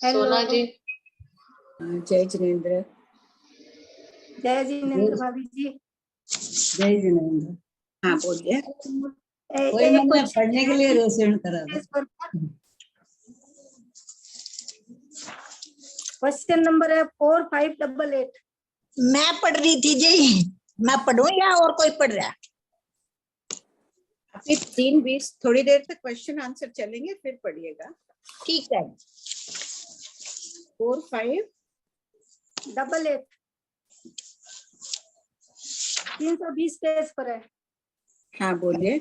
सोना जी। जय जिनेंद्र। जय जिनेंद्र भाभी जी। जय जिनेंद्र। हाँ बोलिए। कोई मैंने पढ़ने के लिए रोशन करा था। क्वेश्चन नंबर है 4588। मैं पढ़ रही थी जी, मैं पढ़ूं या और कोई पढ़ रहा है? अभी 3:20 थोड़ी देर तक क्वेश्चन आंसर चलेंगे, फिर पढ़िएगा। ठीक है। 4588 320 पेज पर है। हाँ बोलिए।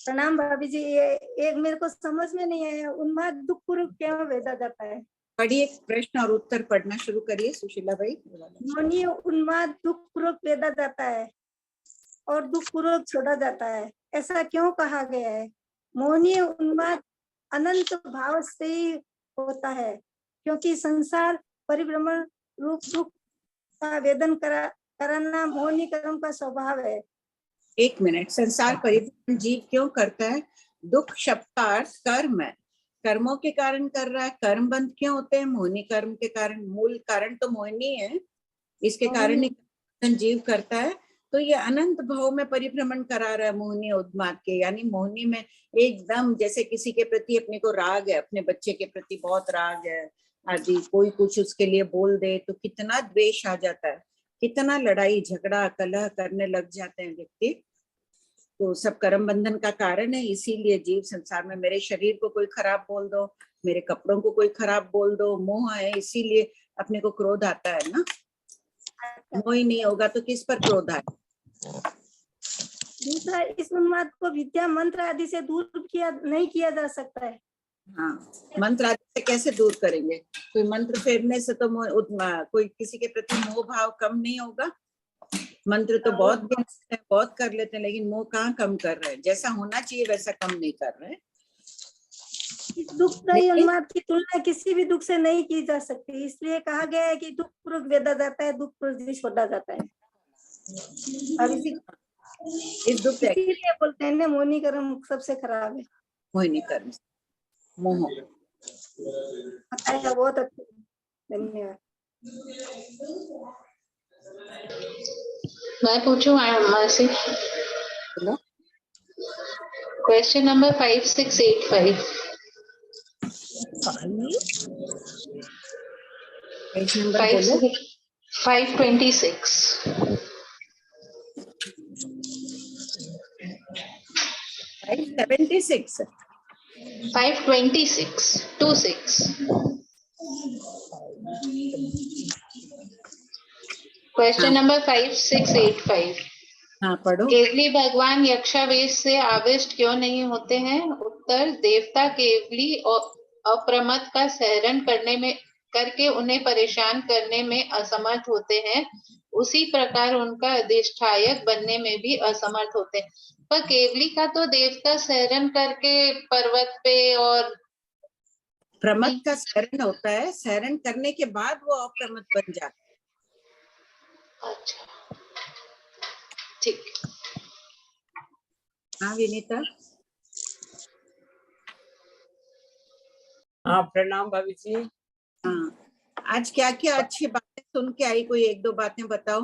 प्रणाम भाभी जी। ये एक मेरे को समझ में नहीं आया, उन्माद दुख पूर्वक क्यों भेजा जाता है? पढ़िए, प्रश्न और उत्तर पढ़ना शुरू करिए सुशीला भाई। मोहनीय उन्माद दुख पूर्वक भेजा जाता है और दुख पूर्वक छोड़ा जाता है, ऐसा क्यों कहा गया है? मोहनीय उन्माद अनंत भाव से ही होता है, क्योंकि संसार परिभ्रमण रूप दुख का वेदन कराना मोहनी कर्म का स्वभाव है। 1 मिनट। संसार परिभ्रमण जीव क्यों करता है? दुख शब्द का अर्थ कर्म है, कर्मों के कारण कर रहा है। कर्म बंध क्यों होते हैं? मोहिनी कर्म के कारण। मूल कारण तो मोहिनी है, इसके कारण ही जीव करता है। तो ये अनंत भाव में परिभ्रमण करा रहा है मोहिनी उन्माद के, यानी मोहिनी में एकदम जैसे किसी के प्रति अपने को राग है, अपने बच्चे के प्रति बहुत राग है आदि, कोई कुछ उसके लिए बोल दे तो कितना द्वेष आ जाता है, कितना लड़ाई झगड़ा कलह करने लग जाते हैं व्यक्ति। तो सब कर्म बंधन का कारण है। इसीलिए जीव संसार में, मेरे शरीर को कोई खराब बोल दो, मेरे कपड़ों को कोई खराब बोल दो, मोह है, इसीलिए अपने को क्रोध आता है ना। मोह ही नहीं होगा तो किस पर क्रोध आए? दूसरा, इस उन्माद को विद्या मंत्र आदि से दूर नहीं किया जा सकता है। हाँ, मंत्र आदि से कैसे दूर करेंगे? कोई मंत्र फेरने से तो कोई किसी के प्रति मोह भाव कम नहीं होगा। मंत्र तो बहुत कर लेते हैं, लेकिन मोह कहाँ कम कर रहे हैं? जैसा होना चाहिए वैसा कम नहीं कर रहे हैं। दुखदायी उन्माद की तुलना किसी भी दुख से नहीं की जा सकती, इसलिए कहा गया है कि दुख पूर्वक वेदा जाता है, दुख पूर्वक छोड़ा जाता है। अब इस दुख इसीलिए बोलते हैं ना मोहिनी कर्म सबसे खराब है। मोहिनी कर्म मोह। बताया, बहुत अच्छा, धन्यवाद। मैं पूछूं मासी? Question number 5685। पेज नंबर बोलो। 526। 576। 526 26। Question number 5685। हाँ पढ़ो। केवली भगवान यक्षावेश से आविष्ट क्यों नहीं होते हैं? उत्तर, देवता केवली और अप्रमत्त का सहरण करके उन्हें परेशान करने में असमर्थ होते हैं, उसी प्रकार उनका अधिष्ठायक बनने में भी असमर्थ होते हैं। पर केवली का तो देवता सहरण करके पर्वत पे और प्रमत्त का सहरण होता है, सहरण करने के बाद वो अप्रमत्त बन जाता है। अच्छा, ठीक। हाँ विनीता। हाँ प्रणाम भाभी जी। हाँ, आज क्या क्या अच्छी बातें सुन के आई? कोई 1-2 बातें बताओ।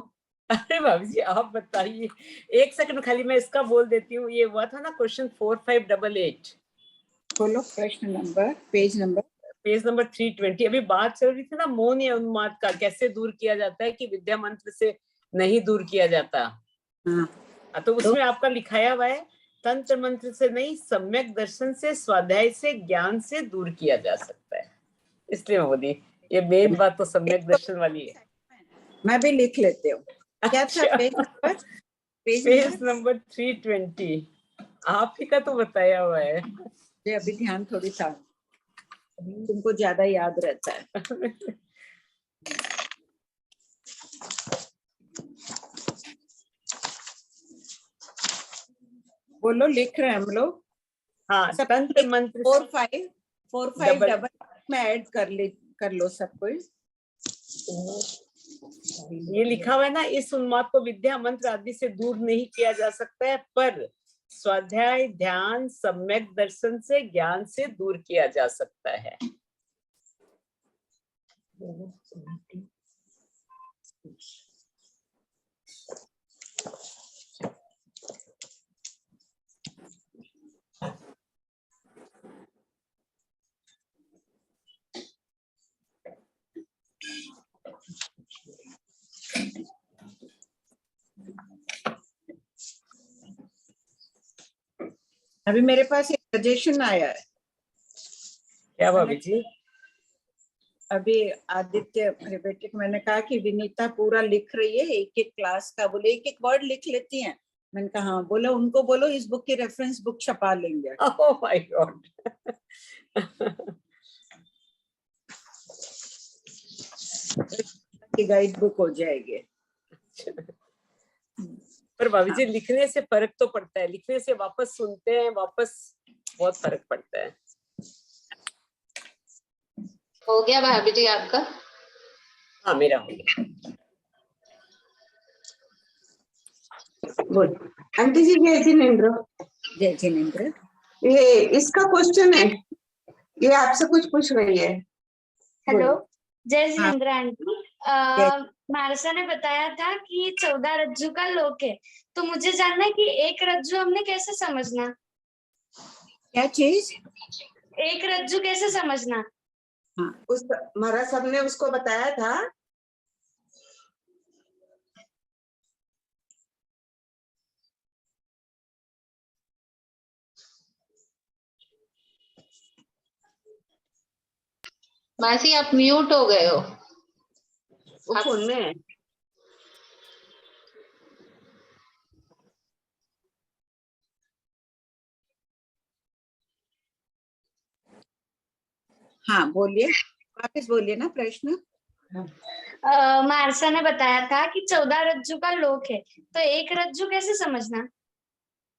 अरे भाभी जी आप बताइए, 1 सेकंड खाली मैं इसका बोल देती हूँ। ये हुआ था ना क्वेश्चन 4588। बोलो प्रश्न नंबर, पेज नंबर 320। अभी बात चल रही थी ना मोह या उन्माद का, कैसे दूर किया जाता है कि विद्या मंत्र से नहीं दूर किया जाता। हाँ तो उसमें आपका लिखाया हुआ है तंत्र मंत्र से नहीं, सम्यक दर्शन से, स्वाध्याय से, ज्ञान से दूर किया जा सकता है। इसलिए मैं बोली ये मेन बात तो सम्यक दर्शन वाली है। मैं भी लिख लेती हूँ। क्या था पेज नंबर 320। आप ही का तो बताया हुआ है। मुझे अभी ध्यान थोड़ी था, तुमको ज्यादा याद रहता है। बोलो, लिख रहे हैं हम लोग। हाँ, तंत्र मंत्र 45 में ऐड कर लो सब कोई। ये लिखा हुआ है ना, इस उन्माद को विद्या मंत्र आदि से दूर नहीं किया जा सकता है, पर स्वाध्याय, ध्यान, सम्यक दर्शन से, ज्ञान से दूर किया जा सकता है। अभी मेरे पास एक सजेशन आया है। क्या भाभी जी? अभी आदित्य मेरे बेटे को मैंने कहा कि विनीता पूरा लिख रही है एक एक क्लास का, बोले एक एक वर्ड लिख लेती हैं। मैंने कहा हाँ, बोला उनको बोलो इस बुक की रेफरेंस बुक छपा लेंगे। Oh my God. की गाइड बुक हो जाएगी। पर भाभी जी लिखने से फर्क तो पड़ता है, लिखने से वापस सुनते हैं, वापस बहुत फर्क पड़ता है। हो गया भाभी जी आपका? हाँ मेरा हो गया। बोल आंटी जी, जय जिनेन्द्र। जय जिनेन्द्र। ये इसका क्वेश्चन है, ये आपसे कुछ पूछ रही है। हेलो, जय हाँ। जिनेन्द्र आंटी। मारसा ने बताया था कि 14 रज्जु का लोक है, तो मुझे जानना है कि एक रज्जु हमने कैसे समझना? क्या चीज? एक रज्जु कैसे समझना? हाँ, उस महाराज साहब ने उसको बताया था। मासी आप म्यूट हो गए हो। वो फोन में है। हाँ बोलिए, वापस बोलिए ना प्रश्न। मारसा ने बताया था कि 14 रज्जु का लोक है, तो एक रज्जु कैसे समझना?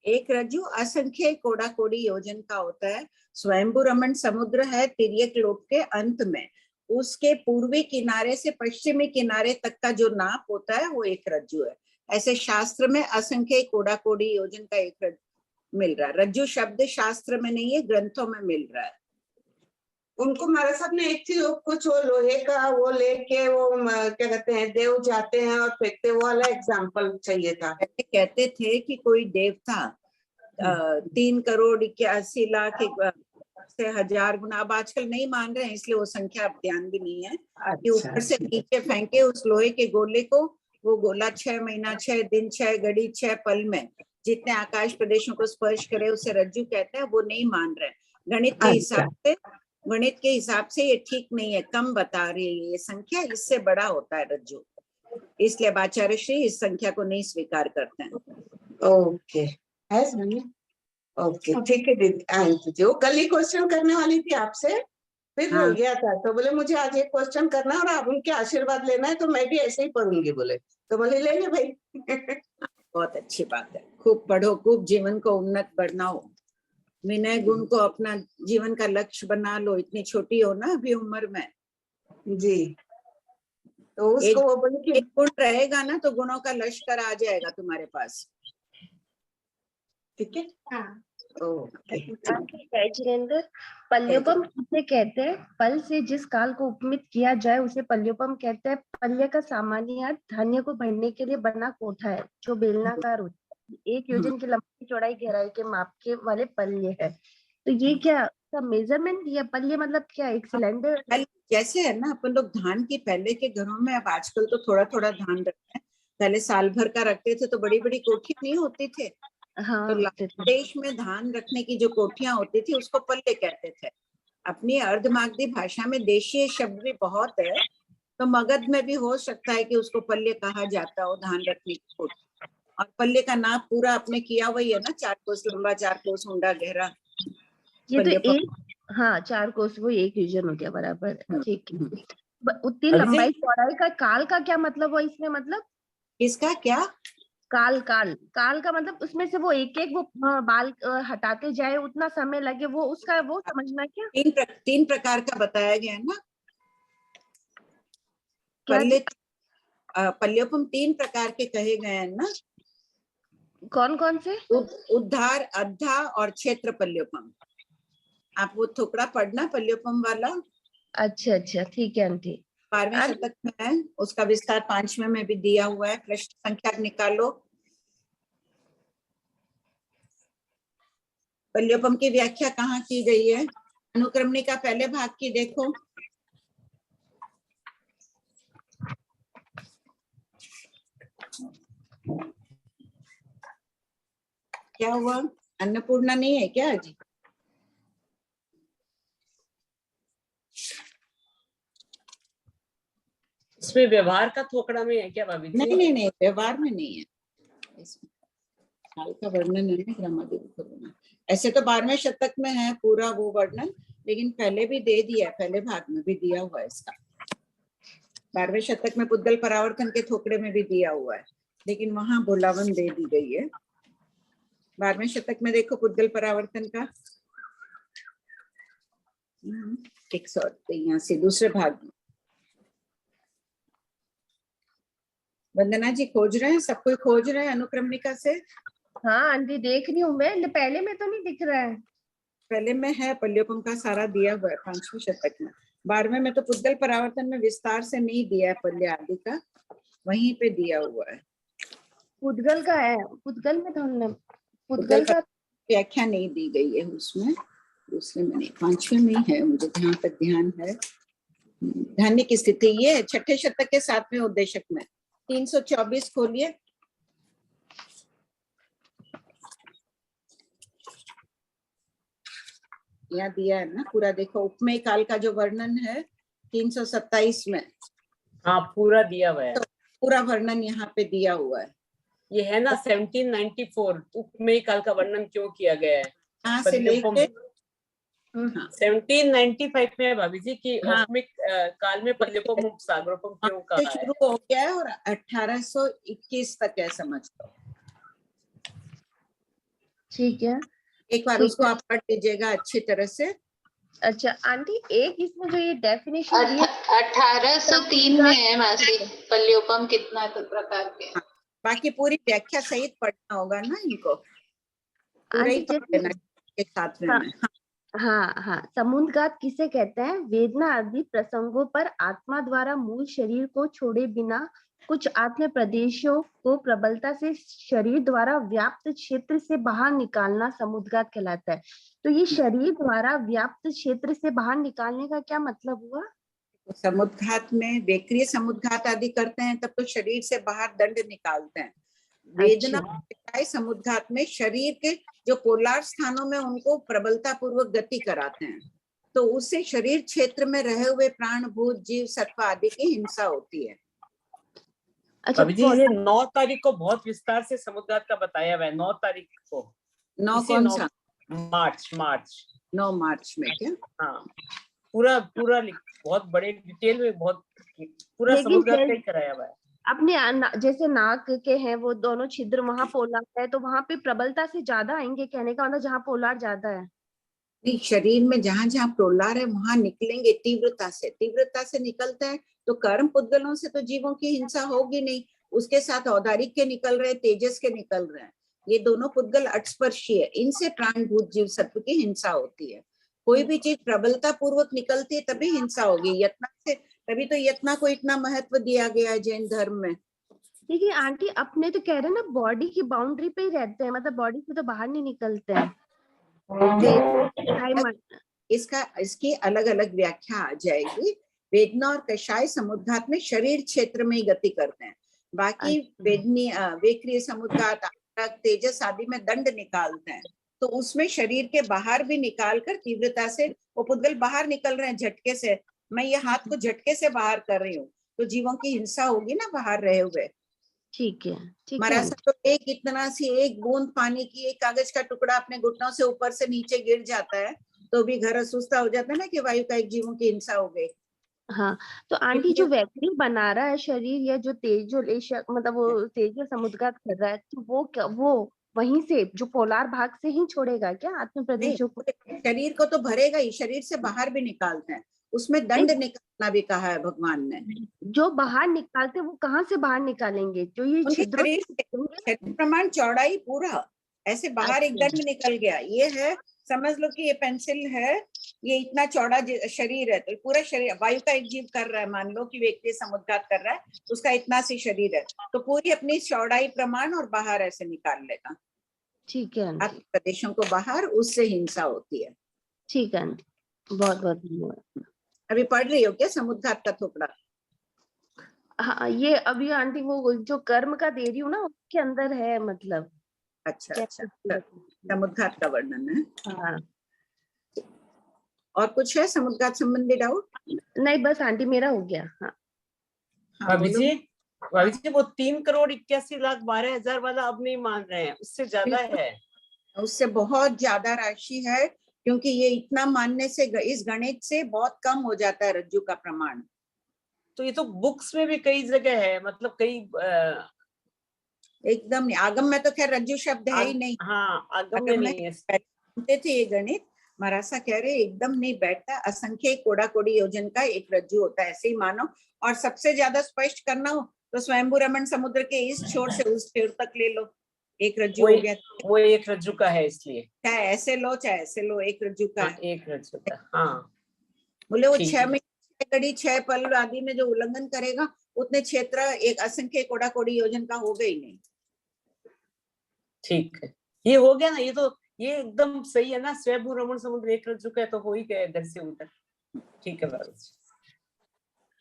एक रज्जु असंख्य कोड़ा कोड़ी योजन का होता है। स्वयंभू रमण समुद्र है तिर्यक लोक के अंत में, उसके पूर्वी किनारे से पश्चिमी किनारे तक का जो नाप होता है वो एक रज्जु है। ऐसे शास्त्र में असंख्य कोड़ा कोड़ी योजन का एक रज्जु मिल रहा है। रज्जु शब्द शास्त्र में नहीं है, ग्रंथों में मिल रहा है। उनको महाराज साहब ने एक चीज कुछ वो लोहे का वो लेके वो क्या कहते हैं देव जाते हैं और फेंकते, वो वाला एग्जाम्पल चाहिए था। कहते थे कि कोई देव था 3 करोड़ 81 लाख से 1000 गुना। अब आजकल नहीं मान रहे हैं इसलिए वो संख्या अब ध्यान भी नहीं है कि ऊपर से नीचे फेंके उस लोहे के गोले को। वो गोला 6 महीना 6 दिन 6 घड़ी 6 पल में जितने आकाश प्रदेशों को स्पर्श करे उसे रज्जु कहते हैं। वो नहीं मान रहे। गणित के हिसाब से ये ठीक नहीं है, कम बता रही है ये संख्या, इससे बड़ा होता है रज्जु, इसलिए आचार्य श्री इस संख्या को नहीं स्वीकार करते हैं। ओके ओके ठीक है दीदी। वो कल ही क्वेश्चन करने वाली थी आपसे, फिर हाँ। हो गया था, तो बोले मुझे आज एक क्वेश्चन करना और आप उनके आशीर्वाद लेना है, तो मैं भी ऐसे ही पढ़ूंगी बोले, तो बोले लेंगे भाई। बहुत अच्छी बात है, खूब पढ़ो, खूब जीवन को उन्नत बनाओ, विनय गुण को अपना जीवन का लक्ष्य बना लो। इतनी छोटी हो ना अभी उम्र में जी, तो उसको वो बोले कि एक गुण रहेगा ना तो गुणों का लश्कर आ जाएगा तुम्हारे पास। ठीक है। हाँ। जय जिनेन्द्र। पल्योपम किसे कहते हैं? पल से जिस काल को उपमित किया जाए उसे पल्योपम कहते हैं। पल्य का सामान्य अर्थ धान्य को भरने के लिए बना कोठा है जो बेलनाकार होता है। एक योजन की लंबाई चौड़ाई गहराई के माप के वाले पल्य है। तो ये क्या मेजरमेंट या पल्य मतलब क्या? एक सिलेंडर जैसे है ना, अपन लोग धान की पहले के घरों में, अब आजकल तो थोड़ा थोड़ा धान रखते हैं, पहले साल भर का रखते थे तो बड़ी बड़ी कोठियां नहीं होती थे। हाँ, तो देश में धान रखने की जो कोठियां होती थी उसको पल्ले कहते थे। अपनी अर्धमागधी भाषा में देशीय शब्द भी बहुत है, तो मगध में भी हो सकता है कि उसको पल्ले कहा जाता हो, धान रखने की कोठी। और पल्ले का नाप पूरा आपने किया वही है ना, 4 कोस लंबा 4 कोस ऊंडा गहरा। ये तो एक, हाँ 4 कोस वो एक योजन हो गया बराबर। ठीक है। उतनी लंबाई चौड़ाई का काल का क्या मतलब हुआ इसमें? मतलब इसका क्या काल का मतलब उसमें से वो एक एक वो बाल हटाते जाए उतना समय लगे, वो उसका वो समझना क्या? 3 प्रकार का बताया गया है ना। पल्योपम 3 प्रकार के कहे गए हैं ना। कौन कौन से? उद्धार, अद्धा और क्षेत्र पल्योपम। आप वो थोकड़ा पढ़ना पल्योपम वाला। अच्छा ठीक है आंटी। 12वें शतक में है, उसका विस्तार 5वें में भी दिया हुआ है। प्रश्न संख्या निकालो। पल्योपम की व्याख्या कहाँ की गई है? अनुक्रमणिका पहले भाग की देखो। क्या हुआ? अन्नपूर्णा नहीं है क्या आज? इसमें व्यवहार का थोकड़ा में है क्या भाभी जी? नहीं नहीं नहीं, व्यवहार में नहीं है, इसमें काल का वर्णन है ना। ऐसे तो 12वें शतक में है पूरा वो वर्णन, लेकिन पहले भी दे दिया है, पहले भाग में भी दिया हुआ है इसका। 12वें शतक में पुद्गल परावर्तन के थोकड़े में भी दिया हुआ है, लेकिन वहां बोलावन दे दी गई है। 12वें शतक में देखो पुद्गल परावर्तन का 183 दूसरे भाग में। वंदना जी खोज रहे हैं, सब कोई खोज रहे हैं अनुक्रमणिका से? हाँ आंटी देख रही हूँ मैं, पहले में तो नहीं दिख रहा है। पहले में है, पल्योपम का सारा दिया हुआ है 5वें शतक में। 12वें में तो पुद्गल परावर्तन में विस्तार से नहीं दिया है, पल्य आदि का वहीं पे दिया हुआ है। पुद्गल का है, पुद्गल में तो हमने पुद्गल का व्याख्या नहीं दी गई है उसमें, दूसरे में नहीं, 5वें में है, मुझे जहाँ तक ध्यान है। धान्य की स्थिति ये है 6ठे शतक के 7वें उद्देशक में 324 खोलिए। यहाँ दिया है ना पूरा, देखो उपमेय काल का जो वर्णन है 327 में। हाँ पूरा दिया हुआ है, तो पूरा वर्णन यहाँ पे दिया हुआ है। ये है ना 1794 उपमेय काल का वर्णन क्यों किया गया है? यहाँ से लेके 1795 में है भाभी जी की हाँ। उपमेय काल में पल्योपम सागरोपम क्यों कहा है? शुरू हो गया है और 1821 तक है, समझ लो। ठीक है, एक बार उसको आप पढ़ लीजिएगा अच्छी तरह से। अच्छा आंटी एक इसमें जो ये डेफिनेशन दी है 1803 में है मासी, पल्योपम कितना प्रकार के। बाकी पूरी व्याख्या सहित पढ़ना होगा ना इनको, पूरा ही आंटी पढ़ लेना एक साथ में। हाँ हाँ, समुद्घात किसे कहते हैं? वेदना आदि प्रसंगों पर आत्मा द्वारा मूल शरीर को छोड़े बिना कुछ आत्म प्रदेशों को प्रबलता से शरीर द्वारा व्याप्त क्षेत्र से बाहर निकालना समुद्घात कहलाता है। तो ये शरीर द्वारा व्याप्त क्षेत्र से बाहर निकालने का क्या मतलब हुआ? समुद्घात में वेक्रिय समुद्घात आदि करते हैं तब तो शरीर से बाहर दंड निकालते हैं। वेदना समुद्घात में शरीर के जो पोलार स्थानों में उनको प्रबलता पूर्वक गति कराते हैं, तो उससे शरीर क्षेत्र में रहे हुए प्राण भूत जीव सत्व आदि की हिंसा होती है। अच्छा अभी जी ये 9 तारीख को बहुत विस्तार से समुद्घात का बताया हुआ है। 9 तारीख को 9 कौन सा? मार्च 9 मार्च में क्या? हाँ पूरा बहुत बड़े डिटेल में बहुत पूरा समुद्घात का ही कराया हुआ है। अपने जैसे नाक के हैं वो दोनों छिद्र, वहां पोलार है तो वहां पे प्रबलता से ज्यादा आएंगे, कहने का मतलब जहाँ पोलार ज्यादा है। नहीं, शरीर में जहां जहां पोलार है वहां निकलेंगे तीव्रता से निकलता है। तो कर्म पुद्गलों से तो जीवों की हिंसा होगी नहीं, उसके साथ औदारिक के निकल रहे, तेजस के निकल रहे हैं, ये दोनों पुद्गल अटस्पर्शी है, इनसे प्राण भूत जीव सत्व की हिंसा होती है। कोई भी चीज प्रबलता पूर्वक निकलती है तभी हिंसा होगी, यत्न से, तभी तो यत्न को इतना महत्व दिया गया है जैन धर्म में। देखिए आंटी अपने तो कह रहे हैं ना बॉडी की बाउंड्री पे ही रहते हैं, मतलब बॉडी से तो बाहर नहीं निकलते हैं। इसकी अलग अलग व्याख्या आ जाएगी। वेदना और कषाय समुद्घात में शरीर क्षेत्र में ही गति करते हैं, बाकी वेक्रिय समुद्घात तेजस आदि में दंड निकालते हैं, तो उसमें शरीर के बाहर भी निकाल कर तीव्रता से वो पुद्गल बाहर निकल रहे हैं झटके से। मैं ये हाथ को झटके से बाहर कर रही हूँ तो जीवों की हिंसा होगी ना बाहर रहे हुए। ठीक है, ठीक हमारा है। तो एक इतना सी एक बूंद पानी की, एक कागज का टुकड़ा अपने घुटनों से ऊपर से नीचे गिर जाता है तो भी घर सुस्ता हो जाता है ना कि वायु का एक जीवों की हिंसा हो गई। हाँ तो आंटी जो वैक्यूम बना रहा है शरीर या जो तेज मतलब वो तेज समुद्घात कर रहा है, तो वो वहीं से जो पोलार भाग से ही छोड़ेगा क्या आत्म प्रदेशों को? शरीर को तो भरेगा ही, शरीर से बाहर भी निकालते हैं, उसमें दंड निकालना भी कहा है भगवान ने। जो बाहर निकालते वो कहाँ से बाहर निकालेंगे? जो ये शरीर प्रमाण चौड़ाई पूरा ऐसे बाहर एक दंड निकल गया, ये है समझ लो कि ये पेंसिल है, ये इतना चौड़ा शरीर है, तो पूरा शरीर वायु का एक जीव कर रहा है, मान लो कि व्यक्ति समुद्घात कर रहा है, उसका इतना सी शरीर है, तो पूरी अपनी चौड़ाई प्रमाण और बाहर ऐसे निकाल लेगा। ठीक है आंटी, प्रदेशों को बाहर, उससे हिंसा होती है। ठीक है आंटी, बहुत बहुत धन्यवाद। अभी पढ़ रही हो क्या समुद्घात का थोपड़ा? हाँ, ये अभी आंटी वो जो कर्म का दे रही हूँ ना, उसके अंदर है मतलब। अच्छा अच्छा, समुद्घात का वर्णन है। हाँ, और कुछ है समुद्घात संबंधी डाउट? नहीं बस आंटी मेरा हो गया। हाँ भाभी जी, वो 3,81,12,00,000 वाला अब नहीं मान रहे हैं, उससे ज्यादा है। उससे बहुत ज्यादा राशि है, क्योंकि ये इतना मानने से इस गणित से बहुत कम हो जाता है रज्जु का प्रमाण। तो ये तो बुक्स में भी कई जगह है, मतलब कई एकदम आगम में तो खैर रज्जु शब्द है ही नहीं। हाँ, आगम में नहीं है। सुनते थे ये गणित, महाराजा कह रहे एकदम नहीं बैठता, असंख्य कोड़ा कोड़ी योजन का एक रज्जु होता है, ऐसे ही मानो। और सबसे ज्यादा स्पष्ट करना हो तो स्वयंभू रमण समुद्र के इस छोर से उस छोर तक ले लो, एक रज्जु हो गया। वो एक रज्जु का है, इसलिए चाहे ऐसे लो चाहे ऐसे लो, एक रज्जु का। हाँ, एक रज्जु का। हाँ, बोले वो 6 मिनट 6 कड़ी 6 पल आदि में जो उल्लंघन करेगा, उतने क्षेत्र एक असंख्य कोड़ा कोड़ी योजन का हो गई नहीं। ठीक है, ये हो गया ना, ये एकदम सही है ना। स्वयंभू रमण समुद्र एक रज्जु का है, तो हो ही गया इधर से उधर। ठीक है बाबू।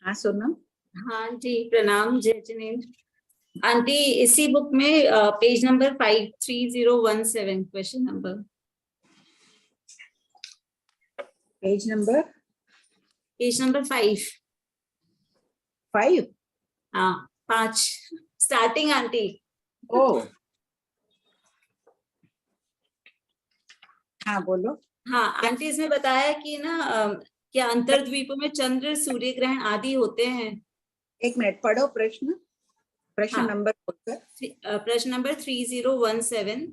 हाँ सोनम। हाँ जी, प्रणाम जय जिनेन्द्र। आंटी इसी बुक में page number 53017 question number, page number 5 हाँ 5 स्टार्टिंग आंटी। ओ हाँ बोलो। हाँ आंटी, इसमें बताया कि ना क्या अंतर्द्वीपों में चंद्र सूर्य ग्रहण आदि होते हैं। एक मिनट पढ़ो प्रश्न हाँ, नंबर बोलकर। प्रश्न नंबर 3017।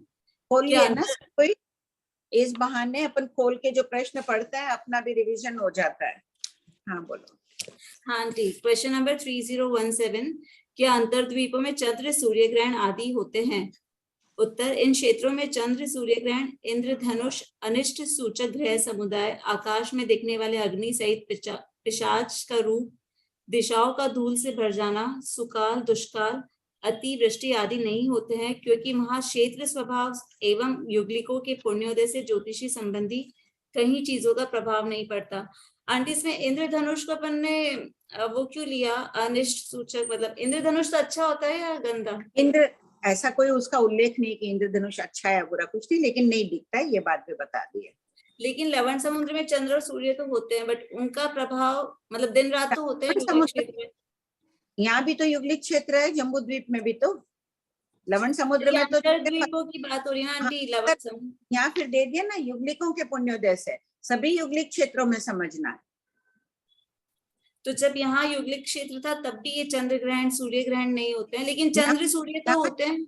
खोलिए ना कोई, इस बहाने अपन खोल के जो प्रश्न पढ़ता है अपना भी रिवीजन हो जाता है। हाँ बोलो। हाँ जी, क्वेश्चन नंबर 3017, क्या अंतर्द्वीपों में चंद्र सूर्य ग्रहण आदि होते हैं। उत्तर, इन क्षेत्रों में चंद्र सूर्य ग्रहण इंद्रधनुष अनिष्ट सूचक ग्रह समुदाय, आकाश में दिखने वाले अग्नि सहित पिशाच का रूप, दिशाओं का धूल से भर जाना, सुकाल दुष्काल, अतिवृष्टि आदि नहीं होते हैं, क्योंकि वहां क्षेत्र स्वभाव एवं युगलिकों के पुण्योदय से ज्योतिषी संबंधी कहीं चीजों का प्रभाव नहीं पड़ता। आंटी, इसमें इंद्रधनुष को अपन ने वो क्यों लिया, अनिष्ट सूचक, मतलब इंद्रधनुष तो अच्छा होता है या गंदा? इंद्र ऐसा कोई उसका उल्लेख नहीं कि इंद्रधनुष अच्छा है बुरा, कुछ नहीं, लेकिन नहीं दिखता है, ये बात भी बता दी है। लेकिन लवण समुद्र में चंद्र और सूर्य तो होते हैं, बट उनका प्रभाव मतलब दिन रात तो होते हैं युगलिक क्षेत्र में। यहाँ भी तो युगलिक क्षेत्र है, जम्बू द्वीप में भी तो, लवण समुद्र में तो द्वीपों की बात हो रही है ना आंटी, लवण समुद्र। यहाँ फिर दे दिया ना युगलिकों के पुण्योदय से, सभी युगलिक क्षेत्रों में समझना है। तो जब यहाँ युगलिक क्षेत्र था तब भी ये चंद्र ग्रहण सूर्य ग्रहण नहीं होते हैं, लेकिन चंद्र सूर्य तो होते हैं।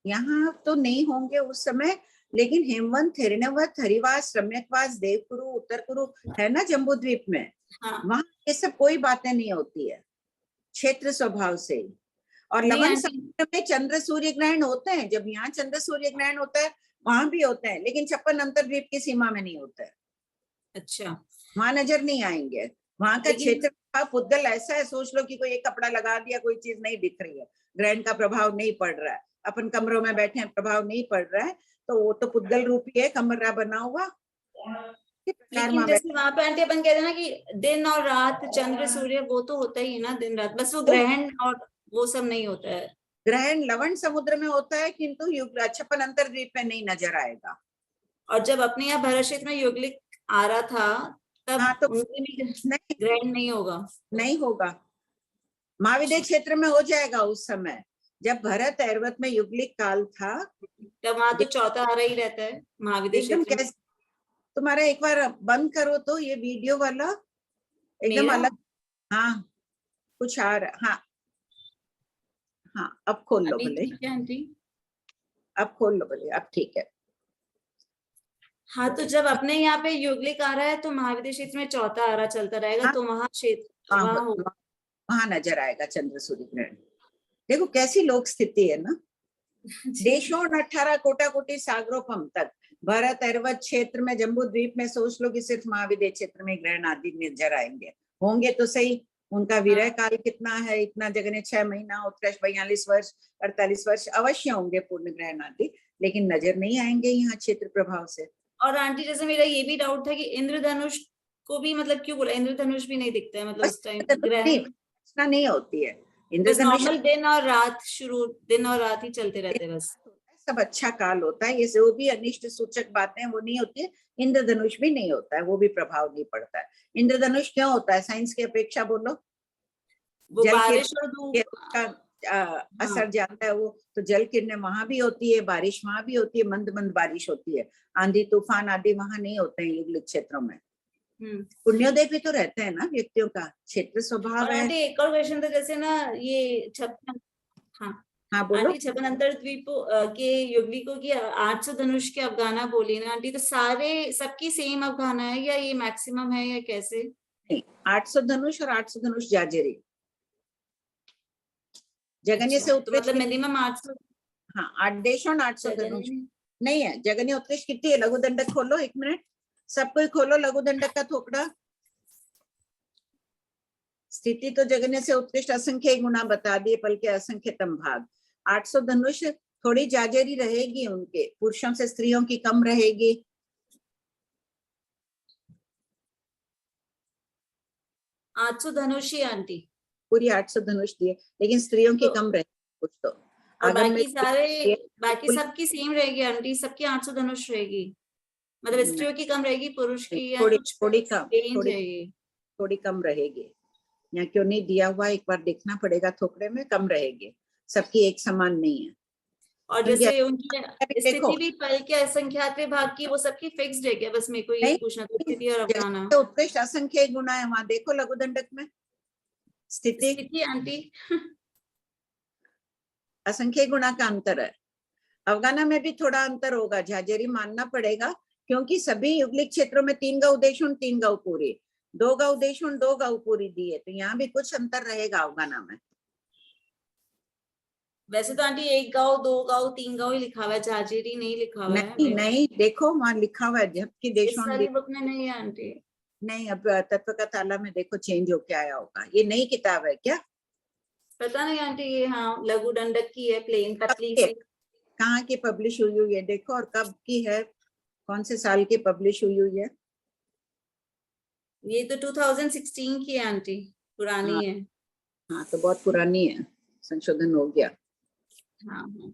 यहाँ तो नहीं होंगे उस समय, लेकिन हेमवंत, हिरण्यवत, हरिवास, रम्यकवास, देवकुरु, उत्तर कुरु है ना जम्बू द्वीप में। हाँ। वहां ये सब कोई बातें नहीं होती है, क्षेत्र स्वभाव से। और लवण समुद्र में चंद्र सूर्य ग्रहण होते हैं, जब यहाँ चंद्र सूर्य ग्रहण होता है वहां भी होते हैं, लेकिन 56 अंतर्द्वीप की सीमा में नहीं होता है। अच्छा, वहां नजर नहीं आएंगे। वहां का क्षेत्र पुद्गल ऐसा है, सोच लो कि कोई एक कपड़ा लगा दिया, कोई चीज नहीं दिख रही है, ग्रहण का प्रभाव नहीं पड़ रहा है, अपन कमरों में बैठे हैं प्रभाव नहीं पड़ रहा है, तो वो तो पुद्गल रूपी है, कमरा बना हुआ। लेकिन जैसे वहां पे आंटी अपन कहते हैं ना कि दिन और रात चंद्र सूर्य वो तो होता ही है ना, दिन रात, बस वो ग्रहण और वो सब नहीं होता है। ग्रहण लवण समुद्र में होता है, किंतु 56 अंतर्द्वीप में नहीं नजर आएगा। और जब अपने यहाँ भरत क्षेत्र में युगलिक आ रहा था तब तो ग्रहण नहीं होगा, नहीं होगा। महाविद्य क्षेत्र में हो जाएगा उस समय, जब भरत ऐरावत में युगलिक काल था, तब वहां तो चौथा आ रहा ही रहता है महाविद्य क्षेत्र में। तुम्हारा एक बार बंद करो तो ये वीडियो वाला एकदम अलग। हाँ कुछ आ रहा। हाँ हाँ अब खोल लो भले, अब खोल लो भले, अब ठीक है। हाँ, तो जब अपने यहाँ पे युगलिक आ रहा है तो महाविद्य क्षेत्र में चौथा आ रहा चलता रहेगा। हाँ, तो वहां क्षेत्र वहां नजर आएगा चंद्र सूर्य ग्रहण। देखो कैसी लोक स्थिति है ना। देशों 18 कोटा कोटि सागरोपम तक भरत अर्वत क्षेत्र में, जम्बू द्वीप में सोच लो कि सिर्फ महाविद्य क्षेत्र में ग्रहण आदि नजर आएंगे, होंगे तो सही। उनका विरह काल कितना है, इतना जगह 6 महीना, उत्कर्ष 42 वर्ष, 48 वर्ष अवश्य होंगे पूर्ण ग्रहण आदि, लेकिन नजर नहीं आएंगे यहाँ क्षेत्र प्रभाव से। और आंटी जैसे मेरा ये भी डाउट था कि इंद्रधनुष को भी मतलब क्यों बोला, इंद्रधनुष भी नहीं दिखता है मतलब उस टाइम ग्रहण नहीं होती है बस इंद्रधनुष, नॉर्मल दिन और रात, शुरू दिन और रात ही चलते रहते हैं बस। सब अच्छा काल होता है, ये जो भी अनिष्ट सूचक बातें वो नहीं होती है। इंद्रधनुष भी नहीं होता है, वो भी प्रभाव नहीं पड़ता है। इंद्रधनुष क्यों होता है साइंस की अपेक्षा, बोलो? वो जल बारिश और धूप का असर ज्यादा है, वो तो जल किरणें वहां भी होती है, बारिश वहां भी होती है, मंद मंद बारिश होती है, आंधी तूफान आदि वहां नहीं होते हैं युगलिक क्षेत्रों में। पुण्योदय भी तो रहते हैं ना व्यक्तियों का, क्षेत्र स्वभाव है। एक और क्वेश्चन था, जैसे ना ये 56, हाँ बोलो। आंटी 56 अंतरद्वीपों के युगलिकों की 800 धनुष के अवगाना बोली ना आंटी, तो सारे सबकी सेम अवगाना है या ये मैक्सिमम है या कैसे? नहीं, 800 धनुष और 800 धनुष जाजेरी, जगन्य से उत्कृष्ट मतलब मिनिमम 800। हाँ, 8 देश और 800 धनुष नहीं है। जगन्य उत्कृष्ट कितनी है? लघु दंडक खोलो, 1 मिनट सब कोई खोलो लघु दंडक का थोपड़ा। स्थिति तो जगन्य से उत्कृष्ट असंख्य गुना बता दिए, बल्कि असंख्यतम भाग। 800 धनुष थोड़ी जाजेरी रहेगी, उनके पुरुषों से स्त्रियों की कम रहेगी। आठ 800 धनुष ही आंटी, पूरी 800 धनुष दिए, लेकिन स्त्रियों की कम रहेगी कुछ तो। और बाकी सबकी सेम रहेगी आंटी, सबकी 800 धनुष रहेगी, मतलब स्त्रियों की कम रहेगी, पुरुष की या थोड़ी कम रहेगी। यहाँ क्यों नहीं दिया हुआ, एक बार देखना पड़ेगा, थोकड़े में कम रहेगी, सबकी एक समान नहीं है। और जैसे उनकी स्थिति भी पल के असंख्यात भाग की, वो सबकी फिक्स्ड है क्या? बस मेरे को ये पूछना था। स्थिति और अवगाना तो उत्कृष्ट असंख्य गुना है, वहां देखो लघु दंडक में स्थिति आंटी असंख्य गुना का अंतर है। अवगाना में भी थोड़ा अंतर होगा, झाजेरी मानना पड़ेगा, क्योंकि सभी युगलिक क्षेत्रों में 3 गौ देशुण 3 गौ पूरी, 2 गौ देशुण 2 गौ पूरी दी है, तो यहाँ भी कुछ अंतर रहेगा अवगाना में। वैसे तो आंटी 1 गाँव 2 गाँव 3 गाँव ही लिखा हुआ है, झाजेरी नहीं लिखा हुआ है। नहीं देखो वहां लिखा हुआ है जबकि देशों सारी बुक में नहीं है आंटी। नहीं, अब तत्व का ताला में देखो चेंज होके आया होगा। ये नई किताब है क्या? पता नहीं आंटी, ये हाँ लघु दंडक की है, प्लेन पतली सी। कहाँ की पब्लिश हुई हुई है देखो, और कब की है, कौन से साल की पब्लिश हुई हुई है? ये तो 2016 की है आंटी, पुरानी है। हाँ तो बहुत पुरानी है, संशोधन हो गया। हाँ।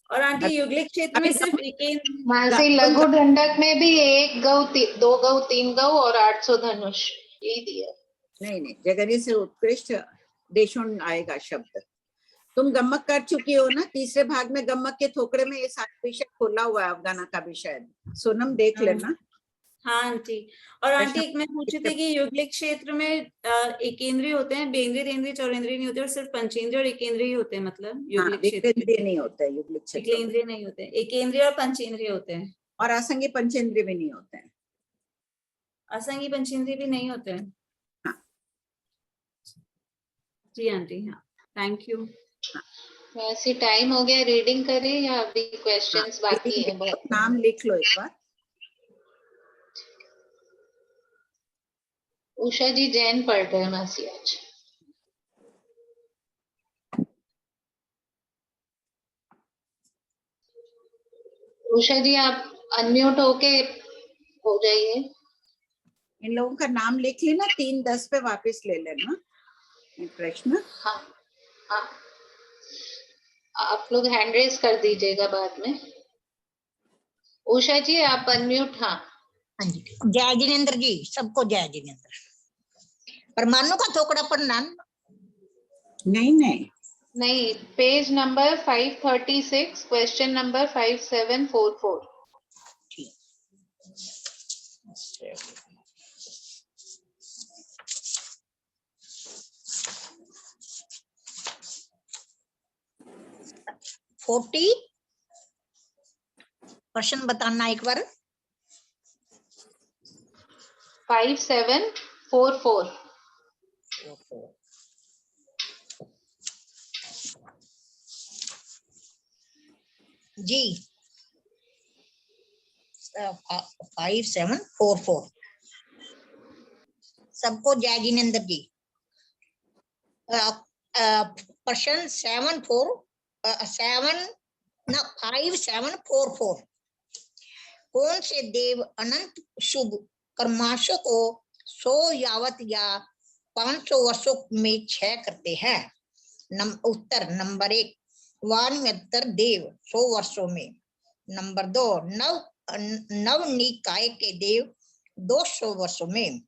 और आंटी युगलिक क्षेत्र में सिर्फ मानसी लघु दंडक में भी 1 गौ 2 गौ 3 गौ और 800 धनुष यही दिया। नहीं, जगन्य से उत्कृष्ट देशों आएगा शब्द। तुम गम्मक कर चुकी हो ना, तीसरे भाग में गम्मक के थोकड़े में ये सारा विषय खोला हुआ है, अवगाना का विषय। सोनम देख लेना। हाँ आंटी। और आंटी एक मैं पूछी थी कि युगलिक क्षेत्र में एकेंद्रीय होते हैं, बेंद्रीय तेंद्रीय चौरेंद्रीय नहीं होते, और सिर्फ पंचेंद्रीय और एकेंद्रीय होते हैं, मतलब युगलिक क्षेत्र नहीं होते हैं युगलिक क्षेत्र, एकेंद्रीय नहीं होते, एकेंद्रीय और पंचेंद्रीय होते हैं, और असंगी पंचेंद्रीय भी नहीं होते हैं। असंगी पंचेंद्रीय भी नहीं होते हैं। हाँ जी आंटी, हाँ थैंक यू। वैसे टाइम हो गया, रीडिंग करें या अभी क्वेश्चंस बाकी है? नाम लिख लो एक बार। उषा जी जैन पढ़ रहे हैं मासी आज। उषा जी आप अनम्यूट होके हो जाइए। इन लोगों का नाम लिख लेना, 3:10 पे वापस ले लेना प्रश्न। हाँ हाँ, आप लोग हैंड रेज कर दीजिएगा बाद में। उषा जी आप अनम्यूट। हाँ जी, जय जिनेन्द्र जी, सबको जय जिनेन्द्र। परमाणु का थोकड़ा पढ़ना? नहीं, page number 536, question number 5744। Question बताना एक बार। 5744। जी 5744। सबको जय जिनेंद्र जी। प्रश्न 5744। कौन से देव अनंत शुभ कर्माशों को 100 यावत या 500 वर्षों में क्षय करते हैं? उत्तर नंबर 1 वानमेत्तर देव 100 वर्षों में। नंबर 2 नव निकाय के देव 200 वर्षों में।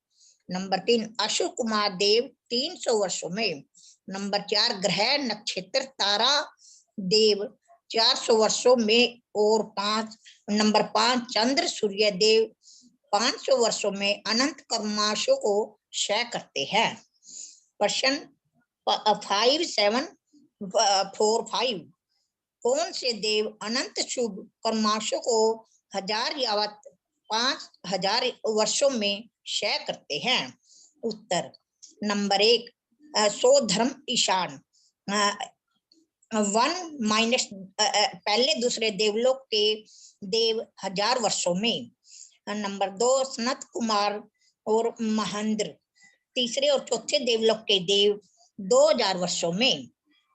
नंबर 3 अशोक कुमार देव 300 वर्षों में। नंबर 4 ग्रह नक्षत्र तारा देव 400 वर्षों में। और नंबर 5 चंद्र सूर्य देव 500 वर्षों में अनंत कर्माशों को क्षय करते हैं। प्रश्न 5745। कौन से देव अनंत शुभ कर्माशों को 1000 यावत 5000 वर्षों में क्षय करते हैं? उत्तर नंबर 1 100 धर्म ईशान 1 माइनस पहले दूसरे देवलोक के देव 1000 वर्षों में। नंबर 2 सनत कुमार और महेंद्र तीसरे और चौथे देवलोक के देव 2000 वर्षों में।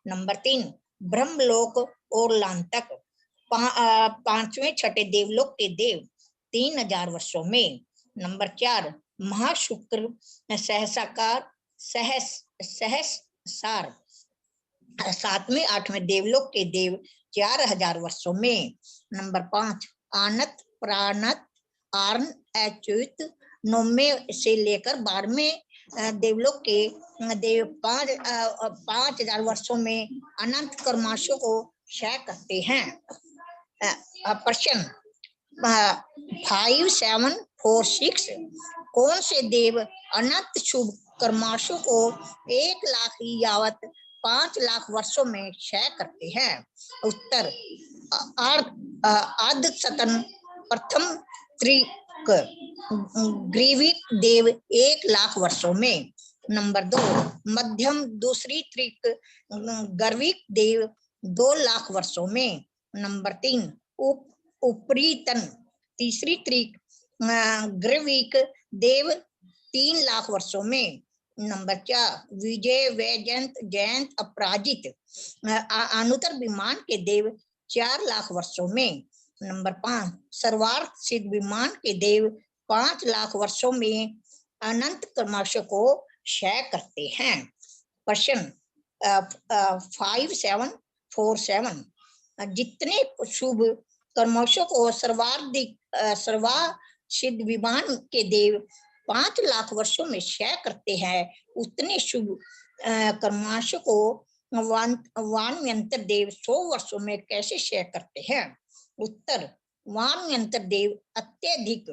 नंबर 3 ब्रह्मलोक और लांतक 5वें छठे देवलोक के देव 3000 वर्षों में। नंबर 4 महाशुक्र सहसाकार सहसार 7वें 8वें देवलोक के देव 4000 वर्षों में। नंबर 5 आनत प्राणत आर्न अच्युत 9वें से लेकर 12वें देवलोक के देव 5000 वर्षों में अनंत कर्माशों को क्षय करते हैं। प्रश्न 5746। कौन से देव अनंत शुभ कर्माशों को 1 लाख यावत 5 लाख वर्षों में क्षय करते हैं? उत्तर आद्य सतन प्रथम त्रिक ग्रीविक देव 1 लाख वर्षों में। नंबर 2 मध्यम दूसरी त्रिक गर्विक देव 2 लाख वर्षों में। नंबर 3 उपरीतन तीसरी त्रिक ग्रीविक देव 3 लाख वर्षों में। नंबर 4 विजय वैजयंत जयंत अपराजित अनुत्तर विमान के देव 4 लाख वर्षों में। नंबर 5 सर्वार्थ सिद्ध विमान के देव 5 लाख वर्षों में अनंत कर्माशों को क्षय करते हैं। प्रश्न 5747। जितने शुभ कर्माशों को सर्वासिद्ध विमान के देव 5 लाख वर्षों में क्षय करते हैं, उतने शुभ कर्माशों को वानयंत्र देव 100 वर्षों में कैसे क्षय करते हैं? उत्तर वानयंत्र देव अत्यधिक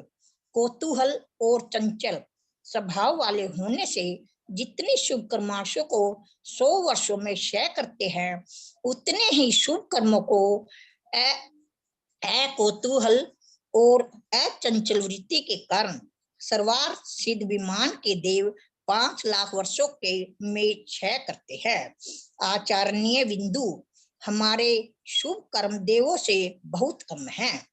कौतूहल और चंचल स्वभाव वाले होने से जितने शुभ कर्माशों को 100 वर्षों में क्षय करते हैं, उतने ही शुभ कर्मों को अकौतूहल और अचंचल वृत्ति के कारण सर्वार्थ सिद्ध विमान के देव 5 लाख वर्षों के में क्षय करते हैं। आचरणीय बिंदु हमारे शुभ कर्म देवों से बहुत कम है,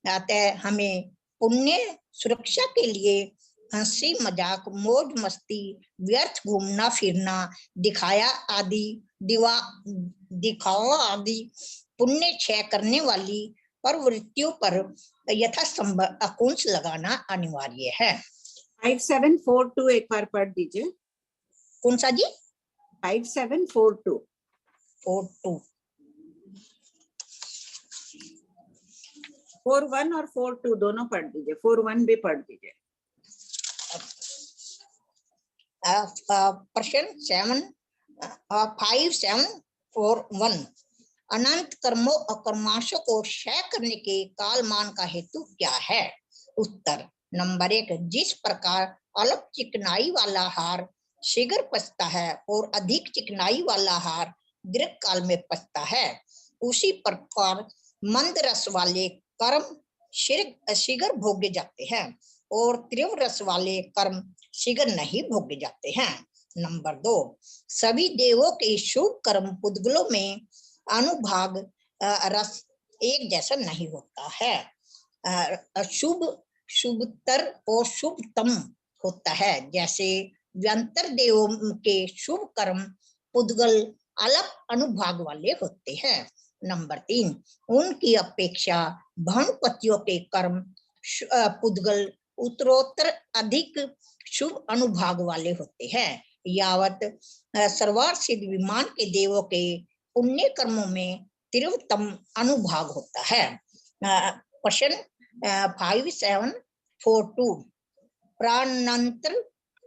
अतः हमें पुण्य सुरक्षा के लिए हंसी मजाक मौज मस्ती व्यर्थ घूमना फिरना दिखावा आदि पुण्य क्षय करने वाली प्रवृत्तियों पर यथासंभव अंकुश लगाना अनिवार्य है। 5742 एक बार पढ़ दीजिए। कौन सा जी? 5742 41 और 42 दोनों पढ़ दीजिए। 41 भी पढ़ दीजिए। प्रश्न 5741। अनंत कर्मों और कर्माशों को क्षय करने के कालमान का हेतु क्या है? उत्तर नंबर 1 जिस प्रकार अल्प चिकनाई वाला हार शीघ्र पचता है और अधिक चिकनाई वाला हार दीर्घ काल में पचता है, उसी प्रकार मंद रस वाले कर्म शीघ्र भोगे जाते हैं और तीव्र रस वाले कर्म शीघ्र नहीं भोगे जाते हैं। नंबर 2 सभी देवों के शुभ कर्म पुद्गलों में अनुभाग रस एक जैसा नहीं होता है। शुभ, शुभतर और शुभतम होता है। जैसे व्यंतर देवों के शुभ कर्म पुद्गल अलग अनुभाग वाले होते हैं। नंबर 3, उनकी अपेक्षा भानुपतियों के कर्म पुद्गल उत्तरोत्तर अधिक शुभ अनुभाग वाले होते हैं। यावत सर्वार्थ सिद्ध विमान के देवों के पुण्य कर्मों में तीव्रतम अनुभाग होता है। प्रश्न 5742 प्राणांतर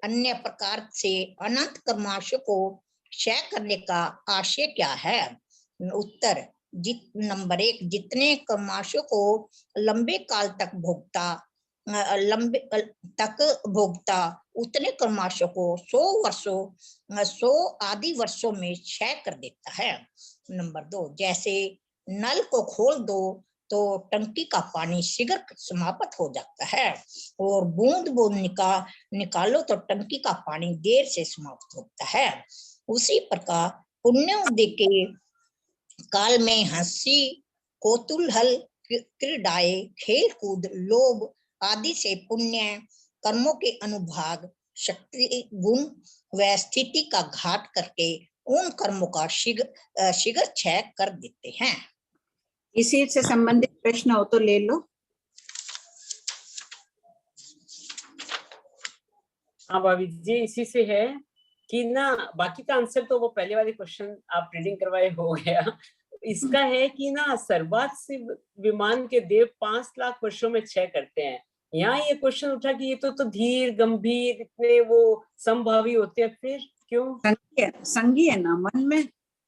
अन्य प्रकार से अनंत कर्माशयों को क्षय करने का आशय क्या है? उत्तर नंबर 1, जितने कर्माशयों को लंबे काल तक भोगता उतने कर्माशयों को 100 आदि वर्षों में क्षय कर देता है। नंबर 2, जैसे नल को खोल दो तो टंकी का पानी शीघ्र समाप्त हो जाता है और बूंद बूंद निकालो तो टंकी का पानी देर से समाप्त होता है। उसी प्रकार पुण्योदय के काल में हंसी, कौतूहल, क्रीडाएं, खेल कूद, लोभ आदि से पुण्य कर्मों के अनुभाग, शक्ति, गुण व स्थिति का घात करके उन कर्मों का शीघ्र क्षय कर देते हैं। इसी से संबंधित प्रश्न हो तो ले लो। हाँ भाभी जी, इसी से है कि ना, बाकी का आंसर तो वो पहले वाले क्वेश्चन आप रीडिंग करवाए हो गया। इसका है कि ना, सर्वात से विमान के देव 5 लाख वर्षों में क्षय करते हैं। यहाँ ये क्वेश्चन उठा कि ये तो धीर गंभीर इतने वो संभावी होते हैं, फिर क्यों? संगी है ना, मन में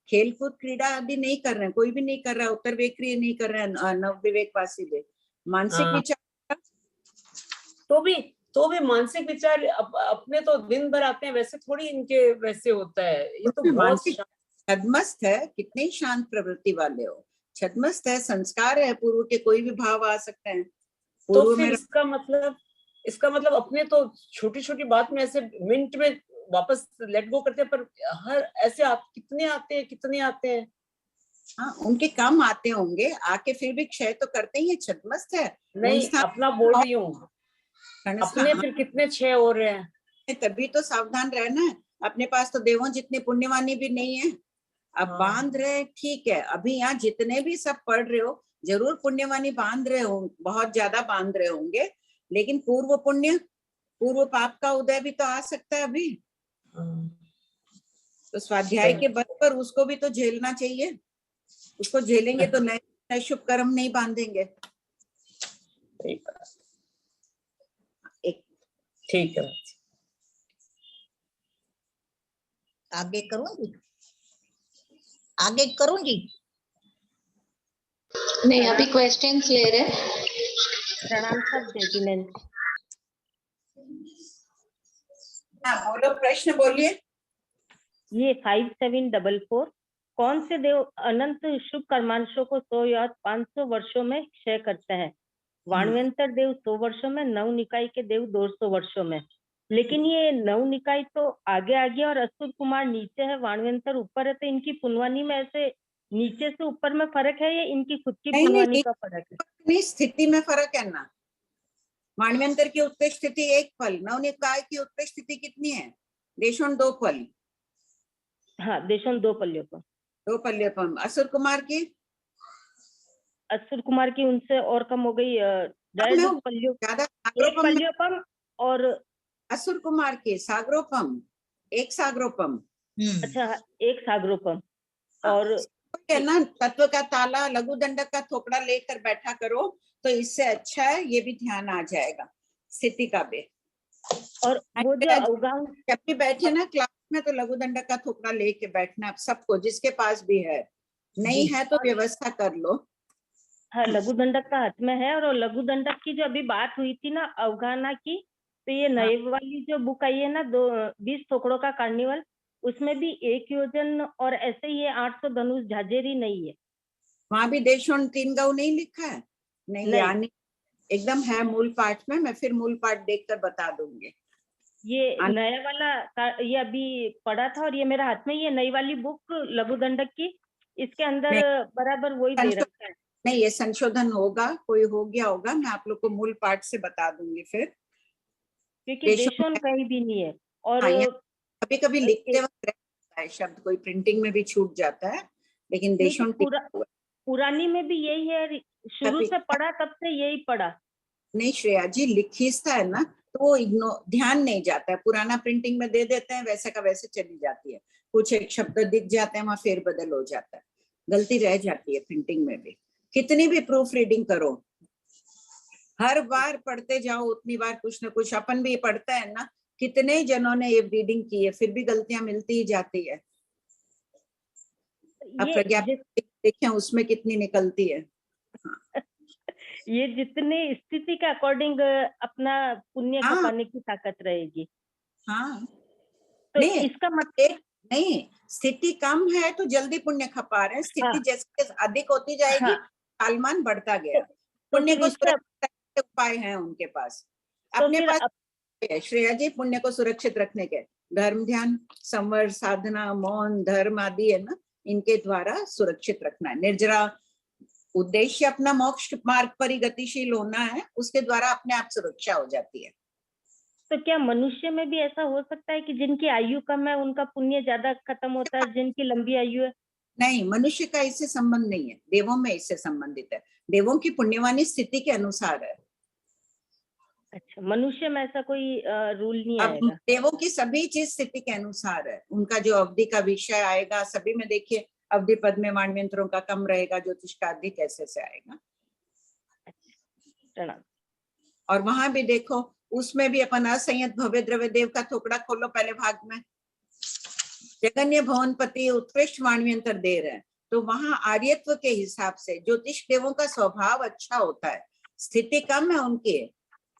खेलकूद क्रीड़ा आदि नहीं कर रहे हैं, कोई भी नहीं कर रहा है, उत्तर विवेक नहीं कर रहे हैं, नव विवेकवासी भी मानसिक विचार तो भी मानसिक विचार अपने तो दिन भर आते हैं, वैसे थोड़ी इनके वैसे होता है। ये तो बहुत छद्मस्त है, कितने शांत प्रवृत्ति वाले हो, छद्मस्त है, संस्कार है, पूर्व के कोई भी भाव आ सकते हैं। तो फिर इसका मतलब अपने तो छोटी छोटी बात में ऐसे मिनट में वापस लेट गो करते हैं, पर हर ऐसे कितने आते हैं। हाँ, उनके कम आते होंगे, आके फिर भी क्षय तो करते ही है, छद्मस्त है। नहीं, अपना बोल रही हूँ, अपने फिर कितने क्षय हो रहे हैं। तभी तो सावधान रहना है, अपने पास तो देवों जितने पुण्यवानी भी नहीं है। अब बांध रहे, ठीक है, अभी यहाँ जितने भी सब पढ़ रहे हो जरूर पुण्यवानी बांध रहे हो, बहुत ज्यादा बांध रहे होंगे, लेकिन पूर्व पुण्य, पूर्व पाप का उदय भी तो आ सकता है अभी। तो स्वाध्याय के बल पर उसको भी तो झेलना चाहिए, उसको झेलेंगे तो नए शुभ कर्म नहीं बांधेंगे। ठीक है, आगे करूंगी। नहीं, अभी क्वेश्चंस ले रहे। प्रणाम सर, जय जिनेंद्र। हाँ बोलो, प्रश्न बोलिए। ये 5744 कौन से देव अनंत शुभ कर्मांशों को 100 या 500 वर्षों में क्षय करते हैं? वाणवेंतर देव 100 वर्षों में, नव निकाय के देव 200 वर्षों में। लेकिन ये नव निकाय तो आगे और असुर कुमार नीचे है, वाणवेंतर ऊपर है, तो इनकी पुनवानी में ऐसे नीचे से ऊपर में फर्क है या इनकी खुद की पुनवानी का फर्क है? नहीं, स्थिति में फर्क है ना। वाणवेंतर की उत्कृष्ट स्थिति 1 फल, नव निकाय की उत्कृष्ट स्थिति कितनी है? देशों 2 फल। हाँ, देशों 2 पल्योपम। असुर कुमार की उनसे और कम हो गई, 1.5 पल्योपम और असुर कुमार के सागरोपम, 1 सागरोपम। अच्छा, 1 सागरोपम। और है ना, तत्व का ताला, लघु दंडक का थोपड़ा लेकर बैठा करो तो इससे अच्छा है, ये भी ध्यान आ जाएगा स्थिति का भी। और वो जो अवगान जब भी बैठे ना क्लास में तो लघु दंडक का थोपड़ा लेके बैठना, सबको, जिसके पास भी है, नहीं है तो व्यवस्था कर लो। हाँ, लघु दंडक का हाथ में है। और लघु दंडक की जो अभी बात हुई थी ना अवगाना की, तो ये नए वाली जो बुक आई है ना, 20 थोकड़ों का कार्निवल, उसमें भी 1 योजन और ऐसे ही 800 धनुष झाजेरी नहीं है। वहां भी देशों 3 गौ नहीं लिखा है? नहीं, यानी एकदम है मूल पाठ में। मैं फिर मूल पाठ देखकर बता दूंगी। ये नया वाला ये अभी पढ़ा था और ये मेरे हाथ में, ये नई वाली बुक लघु दंडक की, इसके अंदर बराबर वही दे रखा है। नहीं, ये संशोधन होगा, कोई हो गया होगा, मैं आप लोग को मूल पाठ से बता दूंगी फिर। क्योंकि देशों कहीं भी नहीं है। और कभी कभी लिखते वक्त रहता है शब्द, कोई प्रिंटिंग में भी छूट जाता है, लेकिन देशों पुरानी में भी यही है, शुरू से पढ़ा तब से यही पढ़ा। नहीं श्रेया जी, लिखिस्ता है ना, तो वो ध्यान नहीं जाता है, पुराना प्रिंटिंग में दे देते हैं, वैसे का वैसे चली जाती है, कुछ एक शब्द दिख जाते हैं, वहां फेर बदल हो जाता है, गलती रह जाती है प्रिंटिंग में भी। कितनी भी प्रूफ रीडिंग करो, हर बार पढ़ते जाओ, उतनी बार कुछ ना कुछ, अपन भी पढ़ता है ना, कितने जनों ने ये रीडिंग की है, फिर भी गलतियां मिलती ही जाती है। अब प्रज्ञा देखें उसमें कितनी निकलती है। ये जितनी स्थिति के अकॉर्डिंग अपना पुण्य खपाने की ताकत रहेगी। हाँ, तो नहीं, इसका मतलब नहीं, स्थिति कम है तो जल्दी पुण्य खपा रहे हैं, स्थिति जैसे अधिक होती जाएगी, कालमान बढ़ता गया, पुण्य को सुरक्षित उपाय हैं उनके पास, अपने पास श्रेया जी, पुण्य को सुरक्षित रखने के धर्म, ध्यान, संवर, साधना, मौन, धर्म आदि है ना, इनके द्वारा सुरक्षित रखना है। निर्जरा उद्देश्य अपना मोक्ष मार्ग पर ही गतिशील होना है, उसके द्वारा अपने आप सुरक्षा हो जाती है। तो क्या मनुष्य में भी ऐसा हो सकता है कि जिनकी आयु कम है उनका पुण्य ज्यादा खत्म होता है, जिनकी लंबी आयु है? नहीं, मनुष्य का इससे संबंध नहीं है, देवों में इससे संबंधित है, देवों की पुण्यवानी स्थिति के अनुसार है। अच्छा, मनुष्य में ऐसा कोई रूल नहीं आएगा? देवों की सभी चीज स्थिति के अनुसार है, उनका जो अवधि का विषय आएगा, सभी में देखिए, अवधि पद में वाणव्यंतरों का कम रहेगा, ज्योतिष का अधिक, ऐसे से आएगा। और वहां भी देखो, उसमें भी अपन असंयत भव्य द्रव्य देव का थोकड़ा खोलो पहले भाग में, जगन्य भवनपति उत्कृष्ट वाणव्यंतर दे रहे हैं, तो वहां आर्यत्व के हिसाब से ज्योतिष देवों का स्वभाव अच्छा होता है, स्थिति कम है उनकी,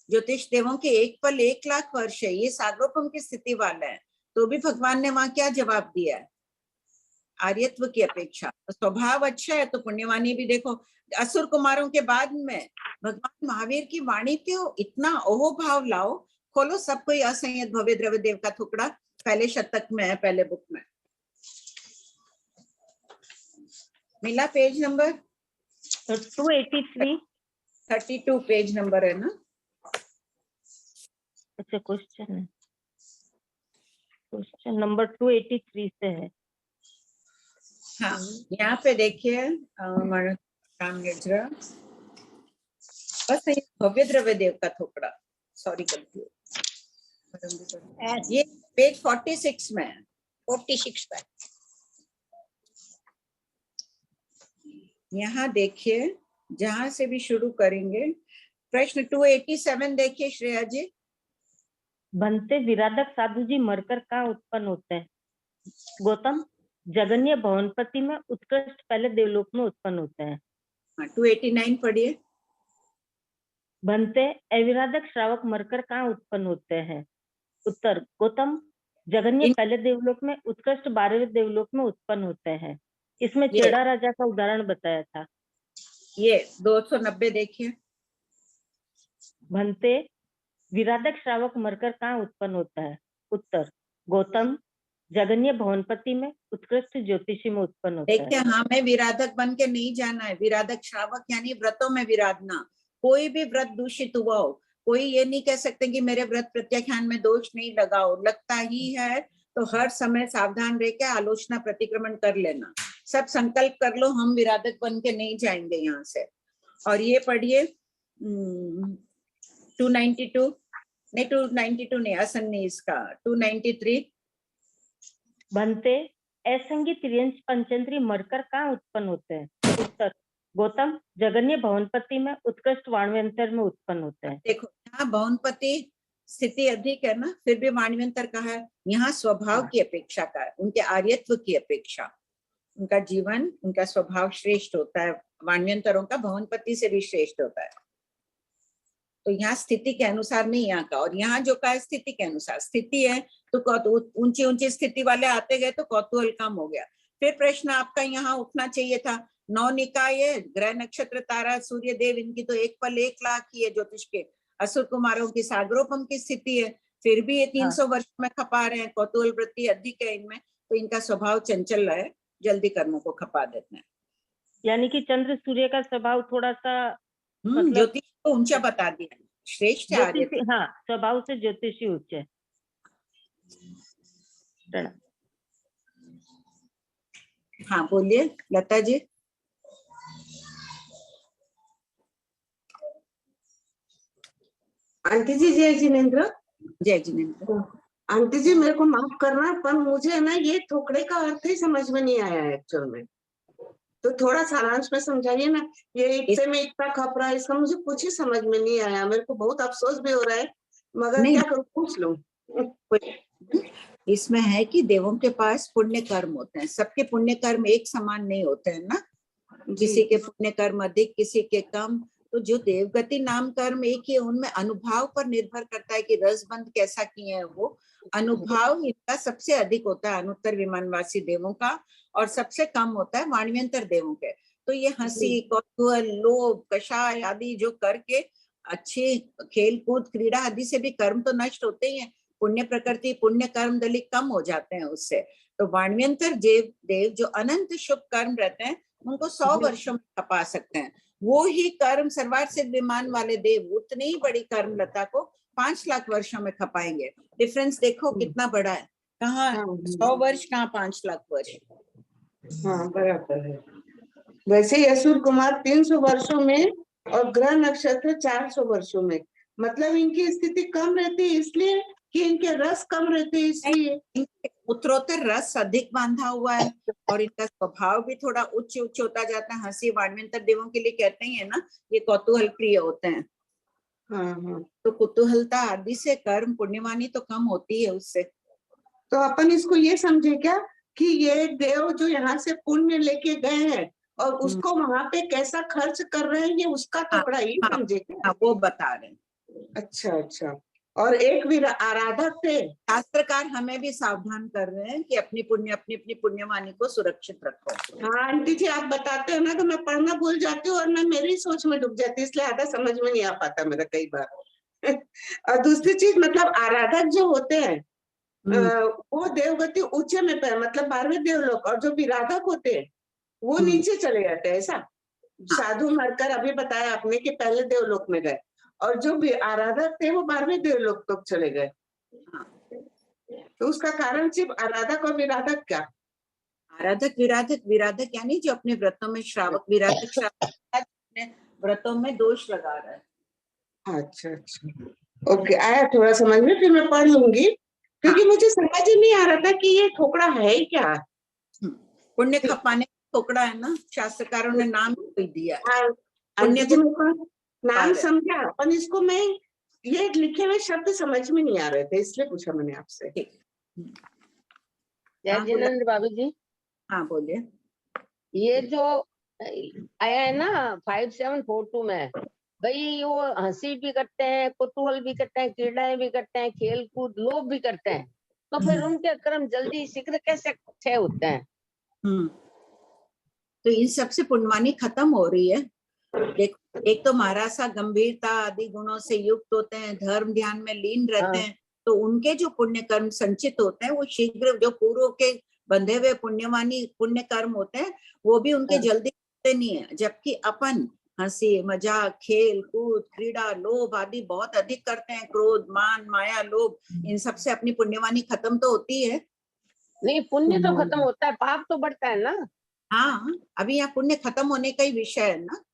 ज्योतिष देवों के एक पल 1,00,000 वर्ष है, ये सागरोपम की स्थिति वाले हैं, तो भी भगवान ने वहां क्या जवाब दिया है, आर्यत्व की अपेक्षा स्वभाव अच्छा है, तो पुण्यवानी भी देखो, असुर कुमारों के बाद में भगवान महावीर की वाणी क्यों इतना ओह भाव लाओ, खोलो सब कोई असंयत भव्य द्रव्य देव का टुकड़ा, पहले शतक में है, पहले बुक में मिला, पेज नंबर 283, 32 पेज नंबर है ना। अच्छा, क्वेश्चन है, क्वेश्चन नंबर 283 से है। हाँ, यहाँ पे देखिए, बस भव्य द्रव्य देव का थोपड़ा, सॉरी गलती, ये पेज 46 में है, 46 पर यहाँ देखिए, जहां से भी शुरू करेंगे, प्रश्न 287 देखिए श्रेया जी। बनते विराधक साधु जी मरकर कहाँ उत्पन्न होते हैं? गौतम, जगन्य भवनपति में उत्कृष्ट पहले देवलोक में उत्पन्न होते हैं। 289 पढ़िए। बनते अविराधक श्रावक मरकर कहाँ उत्पन्न होते हैं? उत्तर, गौतम, जगन्य पहले देवलोक में, उत्कृष्ट 12वें देवलोक में उत्पन्न होते हैं। इसमें चेड़ा राजा का उदाहरण बताया था। ये 290 देखिए। बनते विराधक श्रावक मरकर कहाँ उत्पन्न होता है? उत्तर, गौतम, जगन्य भवनपति में, उत्कृष्ट ज्योतिषी में उत्पन्न होता है। देखिए, हमें विराधक बन के नहीं जाना है, विराधक श्रावक यानी व्रतों में विराधना, कोई भी व्रत दूषित हुआ हो, कोई ये नहीं कह सकते कि मेरे व्रत प्रत्याख्यान में दोष नहीं लगाओ, लगता ही है तो हर समय सावधान रह के आलोचना प्रतिक्रमण कर लेना, सब संकल्प कर लो, हम विराधक बन के नहीं जाएंगे यहाँ से। और ये पढ़िए 292 नहीं, 292 नहीं, असन्नी इसका 293। बनते असंगी त्रियंश पंचेंद्री मरकर कहाँ उत्पन्न होते हैं? उत्तर, गौतम, जगन्य भवनपति में, उत्कृष्ट वाणव्यंतर में उत्पन्न होते हैं। देखो, यहाँ भवनपति स्थिति अधिक है ना, फिर भी वाणव्यंतर कहा है, यहाँ स्वभाव की अपेक्षा का है, उनके आर्यत्व की अपेक्षा, उनका जीवन, उनका स्वभाव श्रेष्ठ होता है, वाणव्यंतरों का भवनपति से भी श्रेष्ठ होता है। तो यहाँ स्थिति के अनुसार नहीं यहाँ का, और यहाँ जो का स्थिति के अनुसार, स्थिति है तो ऊंची ऊंची स्थिति वाले आते गए तो कौतूहल कम हो गया। फिर प्रश्न आपका यहाँ उठना चाहिए था, 9 निकाय, ग्रह नक्षत्र तारा सूर्य देव, इनकी तो एक पल 1,00,000 की है ज्योतिष के, असुर कुमारों की सागरोपम की स्थिति है, फिर भी ये 300 वर्ष में खपा रहे हैं, कौतूहल वृत्ति अधिक है इनमें, तो इनका स्वभाव चंचल है, जल्दी कर्मों को खपा देते हैं। यानी कि चंद्र सूर्य का स्वभाव थोड़ा सा मतलब ज्योतिष को ऊंचा बता दिया, श्रेष्ठ है आगे। ज्योतिषी, हाँ स्वभाव से ज्योतिषी उच्च है। हाँ बोलिए लता जी। आंटी जी जय जिनेन्द्र। जय जिनेन्द्र। आंटी जी मेरे को माफ करना, पर मुझे ना ये थोकड़े का अर्थ ही समझ में नहीं आया है एक्चुअल में, तो थोड़ा सारांश में समझाइए ना। ये इतने में इतना खप रहा है, इसका मुझे कुछ ही समझ में नहीं आया। मेरे को बहुत अफसोस भी हो रहा है, मगर क्या करूं, पूछ लूं। इसमें है कि देवों के पास पुण्य कर्म होते हैं, सबके पुण्य कर्म एक समान नहीं होते हैं ना, किसी के पुण्य कर्म अधिक, किसी के कम। तो जो देवगति नाम कर्म एक ही, उनमें अनुभाव पर निर्भर करता है कि रसबंध कैसा किए हैं वो। अनुभाव इनका सबसे अधिक होता है अनुत्तर विमानवासी देवों का, और सबसे कम होता है वाणव्यंतर देवों के। तो ये हंसी, कौतूहल, लोभ, कषाय आदि जो करके अच्छे खेल कूद क्रीड़ा आदि से भी कर्म तो नष्ट होते ही हैं, पुण्य प्रकृति पुण्य कर्म दलित कम हो जाते हैं उससे। तो वाणव्यंतर देव जो अनंत शुभ कर्म रहते हैं उनको 100 वर्षों में खपा सकते हैं। वो ही कर्म सर्वार्थ सिद्ध विमान वाले देव उतनी ही बड़ी कर्म लता को 5 लाख वर्षों में खपाएंगे। डिफरेंस देखो कितना बड़ा है, कहाँ 100 वर्ष, कहाँ 5 लाख वर्ष। हाँ बराबर है। वैसे असुर कुमार 300 वर्षों में और ग्रह नक्षत्र 400 वर्षों में, मतलब इनकी स्थिति कम रहती है इसलिए कि इनके रस कम रहते हैं, इसलिए उत्तरोत्तर रस अधिक बांधा हुआ है और इनका स्वभाव भी थोड़ा उच्च उच्च होता जाता है। हंसी वाणव्यंतर देवों के लिए कहते ही है ना, ये कौतूहल प्रिय होते हैं। हाँ। तो कुतूहलता आदि से कर्म पुण्यवानी तो कम होती है उससे। तो अपन इसको ये समझे क्या कि ये देव जो यहाँ से पुण्य लेके गए हैं और उसको वहां पे कैसा खर्च कर रहे हैं, ये उसका टुकड़ा ही समझे क्या? वो बता रहे हैं। अच्छा अच्छा। और एक भी आराधक थे। शास्त्रकार हमें भी सावधान कर रहे हैं कि अपनी पुण्यवानी को सुरक्षित रखो। हाँ आंटी जी आप बताते हो ना तो मैं पढ़ना भूल जाती हूँ और मैं मेरी सोच में डूब जाती, इसलिए आधा समझ में नहीं आ पाता मेरा कई बार। और दूसरी चीज मतलब आराधक जो होते हैं वो देवगति ऊंचे में मतलब 12वें देवलोक, और जो विराधक होते हैं वो नीचे चले जाते हैं। ऐसा साधु मरकर अभी बताया आपने कि पहले देवलोक में गए, और जो भी आराधक थे वो 12वें देवलोक तक चले गए। तो उसका कारण सिर्फ आराधक और विराधक क्या? विराधक यानी जो अपने व्रतों में श्रावक, विराधक श्रावक व्रतों में दोष लगा रहा है। अच्छा अच्छा ओके, आया थोड़ा समझ में, फिर मैं पढ़ लूंगी क्योंकि मुझे समझ ही नहीं आ रहा था कि ये ठोकड़ा है क्या। पुण्य खपाने ठोकड़ा है ना, शास्त्रकारों ने नाम ही दिया। पुण्य नाम समझा, पर इसको मैं ये लिखे हुए शब्द समझ में नहीं आ रहे थे, इसलिए पूछा मैंने आपसे। जय जिनेन्द्र बाबू जी। हाँ बोलिए। ये जो आया है ना 5742 में, भाई वो हंसी भी करते हैं, कुतूहल भी करते हैं, क्रीड़ाएं भी करते हैं, खेल कूद लोभ भी करते हैं, तो फिर उनके कर्म जल्दी शीघ्र कैसे क्षय होते हैं? तो इन सबसे पुण्यवानी खत्म हो रही है। एक तो महारासा गंभीरता आदि गुणों से युक्त होते हैं, धर्म ध्यान में लीन रहते हैं, तो उनके जो पुण्य कर्म संचित होते हैं वो शीघ्र, जो पूर्व के बंधे हुए पुण्य कर्म होते हैं वो भी उनके जल्दी होते नहीं है। जबकि अपन हंसी मजाक खेल कूद क्रीड़ा लोभ आदि बहुत अधिक करते हैं, क्रोध मान माया लोभ, इन सब से अपनी पुण्यवानी खत्म तो होती है। नहीं पुण्य तो खत्म होता है, पाप तो बढ़ता है ना। हाँ अभी यहाँ पुण्य खत्म होने का ही विषय है ना।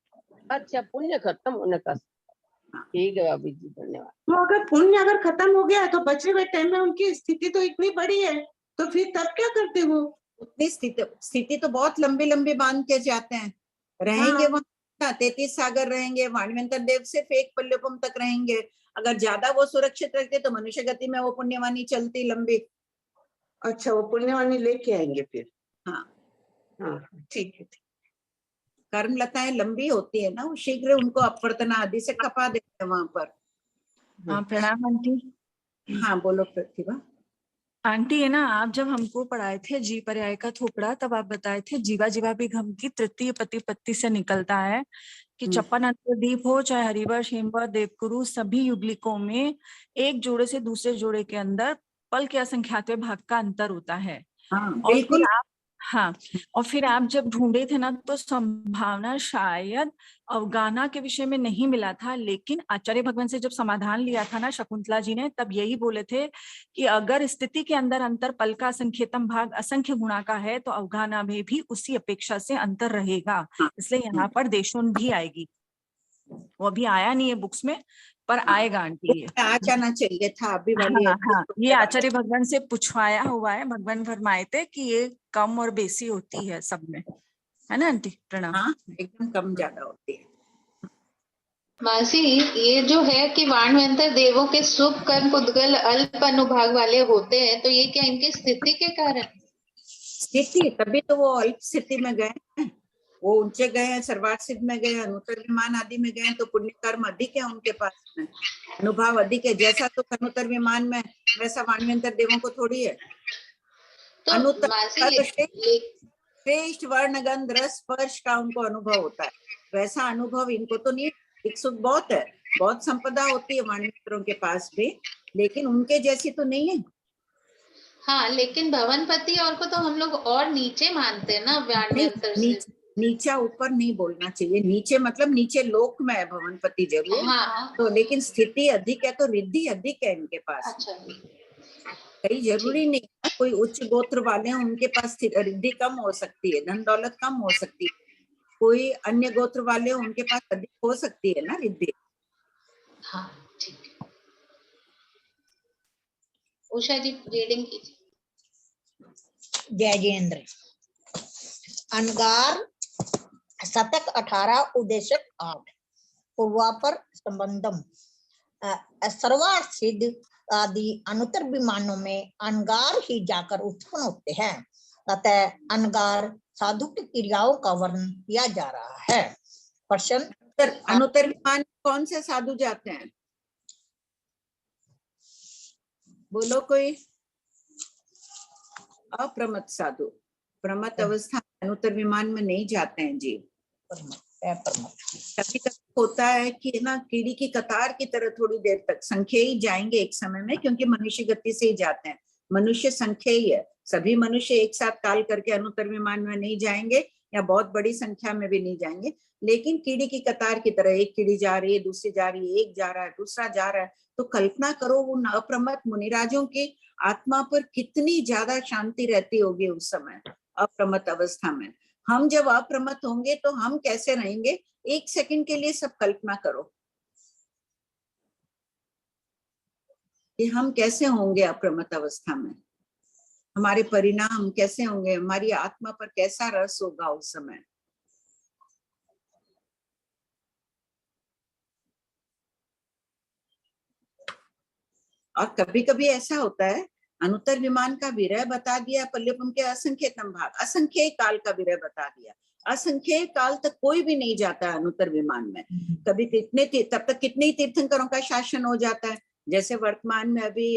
अच्छा पुण्य खत्म होने का, ठीक है बाबू जी धन्यवाद। तो अगर पुण्य अगर खत्म हो गया तो बचे हुए टाइम में उनकी स्थिति तो इतनी बड़ी है, तो फिर तब क्या करते वो? उतनी स्थिति तो बहुत लंबी बांध के जाते हैं, रहेंगे वहां 33 सागर रहेंगे, वाणव्यंतर देव सिर्फ एक पल्योपम तक रहेंगे। अगर ज्यादा वो सुरक्षित रखते तो मनुष्य गति में वो पुण्यवानी चलती लंबी। अच्छा वो पुण्यवानी लेके आएंगे फिर। हाँ ठीक है। कर्म लताएं लंबी होती है ना, वो शीघ्र उनको अपवर्तना आदि से खपा देते हैं वहां पर। हाँ प्रणाम आंटी। हाँ बोलो प्रतिभा। आंटी है ना, आप जब हमको पढ़ाए थे जी पर्याय का थोपड़ा, तब आप बताए थे जीवा जीवा भी घम की तृतीय प्रतिपत्ति से निकलता है कि चप्पन अंतरदीप हो चाहे हरिवर्ष हेमवर्ष देवकुरु, सभी युगलिकों में एक जोड़े से दूसरे जोड़े के अंदर पल के असंख्यात भाग का अंतर होता है। हाँ, बिल्कुल। हाँ, और फिर आप जब ढूंढे थे ना तो संभावना शायद अवगाना के विषय में नहीं मिला था, लेकिन आचार्य भगवान से जब समाधान लिया था ना शकुंतला जी ने, तब यही बोले थे कि अगर स्थिति के अंदर अंतर पल का असंख्यतम भाग असंख्य गुणा का है तो अवगाना में भी उसी अपेक्षा से अंतर रहेगा, इसलिए यहाँ पर देशों भी आएगी। वो अभी आया नहीं है बुक्स में, पर आएगा आंटी ये। आ जाना चाहिए था अभी वाली। हाँ, ये आचार्य भगवान से पूछवाया हुआ है। भगवान फरमाए थे कि ये कम और बेसी होती है सब में, है ना आंटी? प्रणाम। हाँ, एकदम कम ज्यादा होती है। मासी, ये जो है कि वाणवंतर देवों के शुभ कर्म पुद्गल अल्प अनुभाग वाले होते हैं, तो ये क्या इनकी स्थिति के कारण? स्थिति, तभी तो वो अल्प स्थिति में गए हैं। वो ऊंचे गए हैं, सर्वार्थ सिद्ध में गए, अनुत्तर विमान आदि में गए, तो पुण्य कर्म अधिक है उनके पास में, अनुभव अधिक है। जैसा तो अनुत्तर विमान में वैसा वाणवंतर देवों को थोड़ी है। तो अनुत्तर मासी, श्रेष्ठ वर्ण गंध रस स्पर्श का उनको अनुभव होता है, वैसा अनुभव इनको तो नहीं। एक सुख बहुत है, बहुत संपदा होती है वाणवंतरों के पास भी, लेकिन उनके जैसी तो नहीं है। हाँ, लेकिन भवनपति और को तो हम लोग और नीचे मानते हैं ना वाणवंतर से। नीचा ऊपर नहीं बोलना चाहिए। नीचे मतलब नीचे लोक में है भवनपति जरूर, हाँ, तो लेकिन स्थिति अधिक है तो रिद्धि अधिक है इनके पास। अच्छा, कई जरूरी नहीं है, कोई उच्च गोत्र वाले हैं उनके पास रिद्धि कम हो सकती है, धन दौलत कम हो सकती है। कोई अन्य गोत्र वाले उनके पास अधिक हो सकती है ना रिद्धि। हाँ, ठीक। उषा जी रीडिंग कीजिए। जय जिनेन्द्र। अनगार शतक 18 उद्देश्य 8 पूर्वापर संबंधम सर्वार्थ सिद्ध आदि अनुत्तर विमानों में अनगार ही जाकर उत्पन्न होते हैं, अतः अनगार साधु की क्रियाओं का वर्णन किया जा रहा है। प्रश्न, अनुत्तर विमान कौन से साधु जाते हैं? बोलो कोई। अप्रमत साधु प्रमत अवस्था अनुत्तर विमान में नहीं जाते हैं जी। कभी कभी होता है कि ना कीड़ी की कतार की तरह थोड़ी देर तक संख्या ही जाएंगे एक समय में, क्योंकि मनुष्य गति से ही जाते हैं। मनुष्य संख्या ही है, सभी मनुष्य एक साथ काल करके अनुत्तर विमान में नहीं जाएंगे या बहुत बड़ी संख्या में भी नहीं जाएंगे, लेकिन कीड़ी की कतार की तरह एक कीड़ी जा रही है, दूसरी जा रही है, एक जा रहा है, दूसरा जा रहा है। तो कल्पना करो उन अप्रमत मुनिराजों की आत्मा पर कितनी ज्यादा शांति रहती होगी उस समय अप्रमत अवस्था में। हम जब अप्रमत होंगे तो हम कैसे रहेंगे? एक सेकंड के लिए सब कल्पना करो कि हम कैसे होंगे अप्रमत अवस्था में, हमारे परिणाम कैसे होंगे, हमारी आत्मा पर कैसा रस होगा उस समय। और कभी कभी ऐसा होता है, अनुत्तर विमान का विरह बता दिया, पल्लवम के असंख्यतम भाग, असंख्य काल का विरह बता दिया। असंख्य काल तक कोई भी नहीं जाता है अनुत्तर विमान में। कभी कितने तब तक कितने तीर्थंकरों का शासन हो जाता है। जैसे वर्तमान में अभी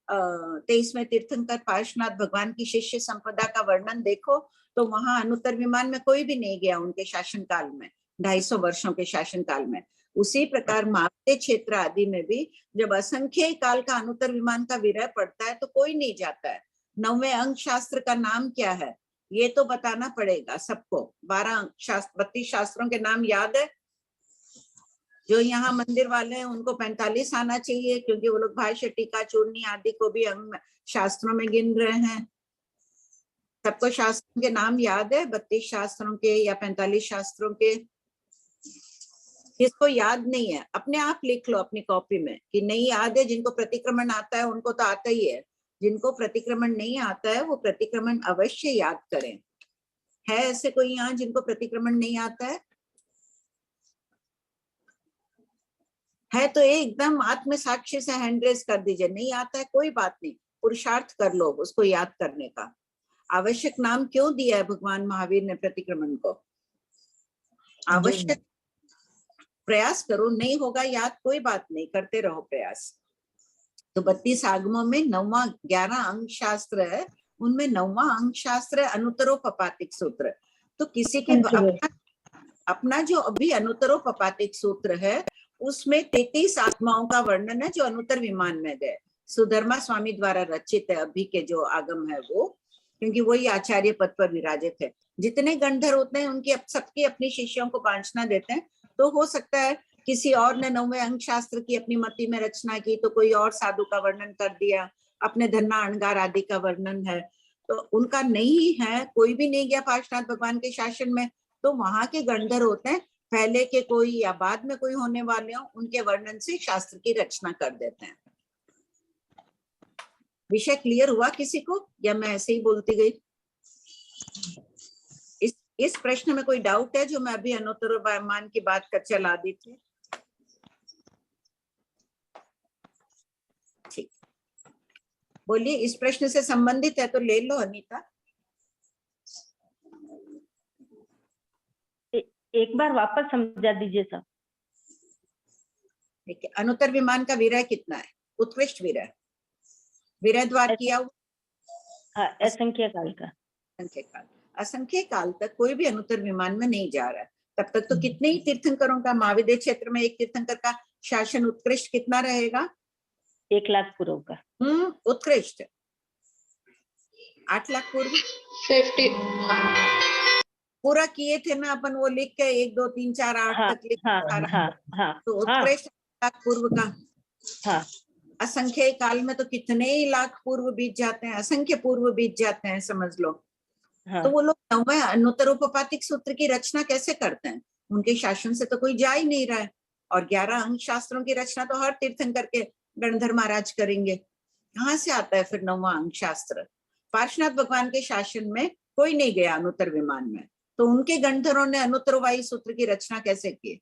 23वें तीर्थंकर पार्श्वनाथ भगवान की शिष्य संपदा का वर्णन देखो, तो वहां अनुत्तर विमान में कोई भी नहीं गया उनके शासन काल में, 250 वर्षों के शासन काल में। उसी प्रकार मावते क्षेत्र आदि में भी जब असंख्य काल का अनुत्तर विमान का विरह पड़ता है तो कोई नहीं जाता है। 9वें अंग शास्त्र का नाम क्या है ये तो बताना पड़ेगा सबको। 32 शास्त्रों के नाम याद है? जो यहाँ मंदिर वाले हैं उनको 45 आना चाहिए, क्योंकि वो लोग भाष्य टीका चूर्णी आदि को भी अंग शास्त्रों में गिन रहे हैं। सबको शास्त्रों के नाम याद है? 32 शास्त्रों के या 45 शास्त्रों के? जिसको याद नहीं है अपने आप लिख लो अपनी कॉपी में कि नहीं याद है। जिनको प्रतिक्रमण आता है उनको तो आता ही है, जिनको प्रतिक्रमण नहीं आता है वो प्रतिक्रमण अवश्य याद करें। है ऐसे कोई यहाँ जिनको प्रतिक्रमण नहीं आता है? है तो एकदम आत्म साक्षी से हैंड रेज कर दीजिए। नहीं आता है कोई बात नहीं, पुरुषार्थ कर लो उसको याद करने का। आवश्यक नाम क्यों दिया है भगवान महावीर ने प्रतिक्रमण को? आवश्यक प्रयास करो, नहीं होगा याद कोई बात नहीं, करते रहो प्रयास। तो 32 आगमों में 9वां 11 अंग शास्त्र है, उनमें 9वां अंग शास्त्र है अनुत्तरोपपातिक सूत्र। तो किसी के अपना जो अभी अनुत्तरोपपातिक सूत्र है उसमें 33 आत्माओं का वर्णन है जो अनुत्तर विमान में गए। सुधर्मा स्वामी द्वारा रचित है अभी के जो आगम है वो। क्योंकि वही आचार्य पद पर विराजित है। जितने गणधर होते हैं उनकी सबकी अपनी शिष्यों को वांछना देते हैं। तो हो सकता है किसी और ने 9वें अंग शास्त्र की अपनी मति में रचना की, तो कोई और साधु का वर्णन कर दिया, अपने धन्ना अणगार आदि का वर्णन है, तो उनका नहीं है, कोई भी नहीं गया पार्श्वनाथ भगवान के शासन में, तो वहां के गणधर होते हैं पहले के कोई या बाद में कोई होने वाले हो, उनके वर्णन से शास्त्र की रचना कर देते हैं। विषय क्लियर हुआ किसी को, या मैं ऐसे ही बोलती गई? इस प्रश्न में कोई डाउट है जो मैं अभी अनुत्तरमान की बात कर चला दी थी? ठीक, बोलिए, इस प्रश्न से संबंधित है तो ले लो अनीता। एक बार वापस समझा दीजिए सर। ठीक है, अनुत्तर विमान का विरह कितना है? उत्कृष्ट विरह, विरह द्वार किया हुआ असंख्य काल का। असंख्य काल, असंख्य काल तक कोई भी अनुत्तर विमान में नहीं जा रहा है। तब तक तो कितने ही तीर्थंकरों का, महाविद्य क्षेत्र में एक तीर्थंकर का शासन उत्कृष्ट कितना रहेगा? 1 लाख पूर्व का। उत्कृष्ट 8 लाख पूर्व 50 पूरा किए थे ना अपन, वो लिख के 1 2 3 4 8 तक लिख तो उत्कृष्ट लाख पूर्व का। असंख्य काल में तो कितने ही लाख पूर्व बीत जाते हैं, असंख्य पूर्व बीत जाते हैं, समझ लो। तो वो लोग 9वें अनुत्तर उपोपातिक सूत्र की रचना कैसे करते हैं? उनके शासन से तो कोई जा ही नहीं रहा है। और 11 अंग शास्त्रों की रचना तो हर तीर्थंकर के गणधर महाराज करेंगे। कहाँ से आता है फिर 9वां अंग शास्त्र? पार्श्वनाथ भगवान के शासन में कोई नहीं गया अनुत्तर विमान में, तो उनके गणधरों ने अनुत्तरवायु सूत्र की रचना कैसे की?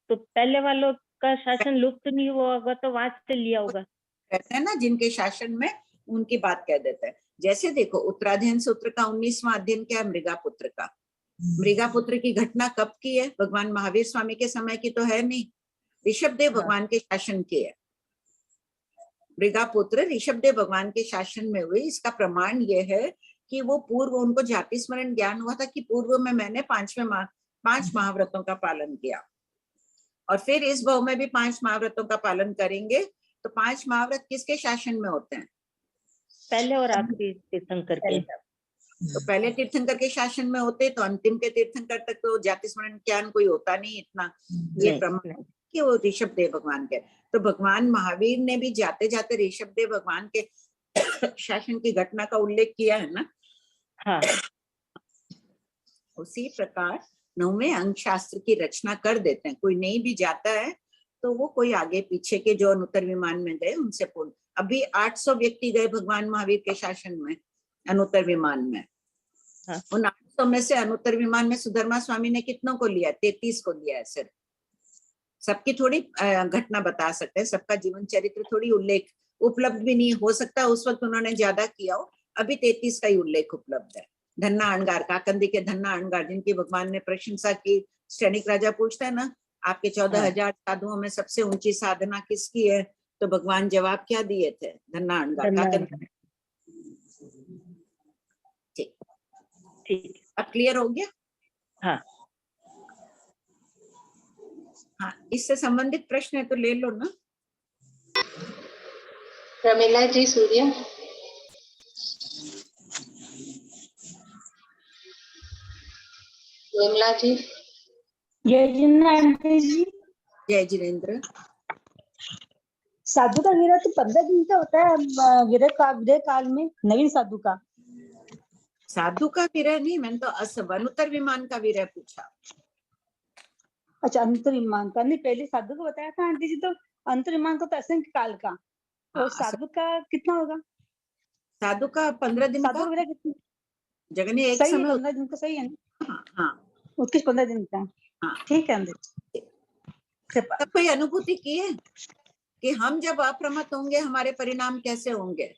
तो पहले वालों का शासन लुप्त नहीं हुआ होगा तो वहां से लिया होगा। कहते हैं ना जिनके शासन में, उनकी बात कह देते हैं। जैसे देखो, उत्तराध्ययन सूत्र का 19वां अध्ययन क्या है? मृगापुत्र का। मृगापुत्र की घटना कब की है? भगवान महावीर स्वामी के समय की तो है नहीं, ऋषभदेव भगवान के शासन की है। मृगापुत्र ऋषभदेव भगवान के शासन में हुई। इसका प्रमाण ये है कि वो पूर्व उनको जाति स्मरण ज्ञान हुआ था कि पूर्व में मैंने 5 महाव्रतों का पालन किया, और फिर इस भाव में भी 5 महाव्रतों का पालन करेंगे। तो 5 महाव्रत किसके शासन में होते हैं? पहले और आखिरी तीर्थंकर के। तो पहले तीर्थंकर के शासन में होते, तो अंतिम के तीर्थंकर तक तो जाति स्मरण ज्ञान कोई होता नहीं इतना। ये प्रमाण कि वो ऋषभदेव भगवान के। तो भगवान महावीर ने भी जाते जाते ऋषभदेव भगवान के शासन की घटना का उल्लेख किया है ना। हाँ। उसी प्रकार 9वें अंग शास्त्र की रचना कर देते हैं। कोई नहीं भी जाता है तो वो कोई आगे पीछे के जो अनुत्तर विमान में गए उनसे पूर्ण। अभी 800 व्यक्ति गए भगवान महावीर के शासन में अनुत्तर विमान में। हाँ। उन 800 में से अनुत्तर विमान में सुधर्मा स्वामी ने कितनों को लिया? 33 को लिया है सिर्फ। सबकी थोड़ी घटना बता सकते हैं, सबका जीवन चरित्र थोड़ी उल्लेख उपलब्ध भी नहीं हो सकता। उस वक्त उन्होंने ज्यादा किया हो, अभी 33 का ही उल्लेख उपलब्ध है। धन्ना अणगार, काकंदी के धन्ना अणगार जिनकी भगवान ने प्रशंसा की। सैनिक राजा पूछता है ना, आपके 14,000 साधुओं में सबसे ऊंची साधना किसकी है? तो भगवान जवाब क्या दिए थे? धन्ना अणगार, काकंदी। ठीक ठीक, अब क्लियर हो गया? हाँ हाँ, इससे संबंधित प्रश्न है तो ले लो ना। प्रमिला जी सूर्य। विमला जी। जय जिनेंद्र जी। जय जिनेंद्र। साधु का विरह तो 15 दिन का होता है विरह काल में, नवीन साधु का। साधु का विरह नहीं, मैंने तो अनुत्तर विमान का विरह पूछा। अच्छा, अंतर विमान का नहीं, पहले साधु को बताया था आंटी जी। तो अंतर विमान का तो असंख्य काल का, और साधु का कितना होगा? साधु का 15 दिन का। साधु कितना? जगनी एक सही समय 15 दिन का, सही है ना? हाँ हाँ, उत्कृष्ट 15 दिन का। हाँ ठीक है। तब कोई अनुभूति की है कि हम जब अप्रमत्त होंगे हमारे परिणाम कैसे होंगे?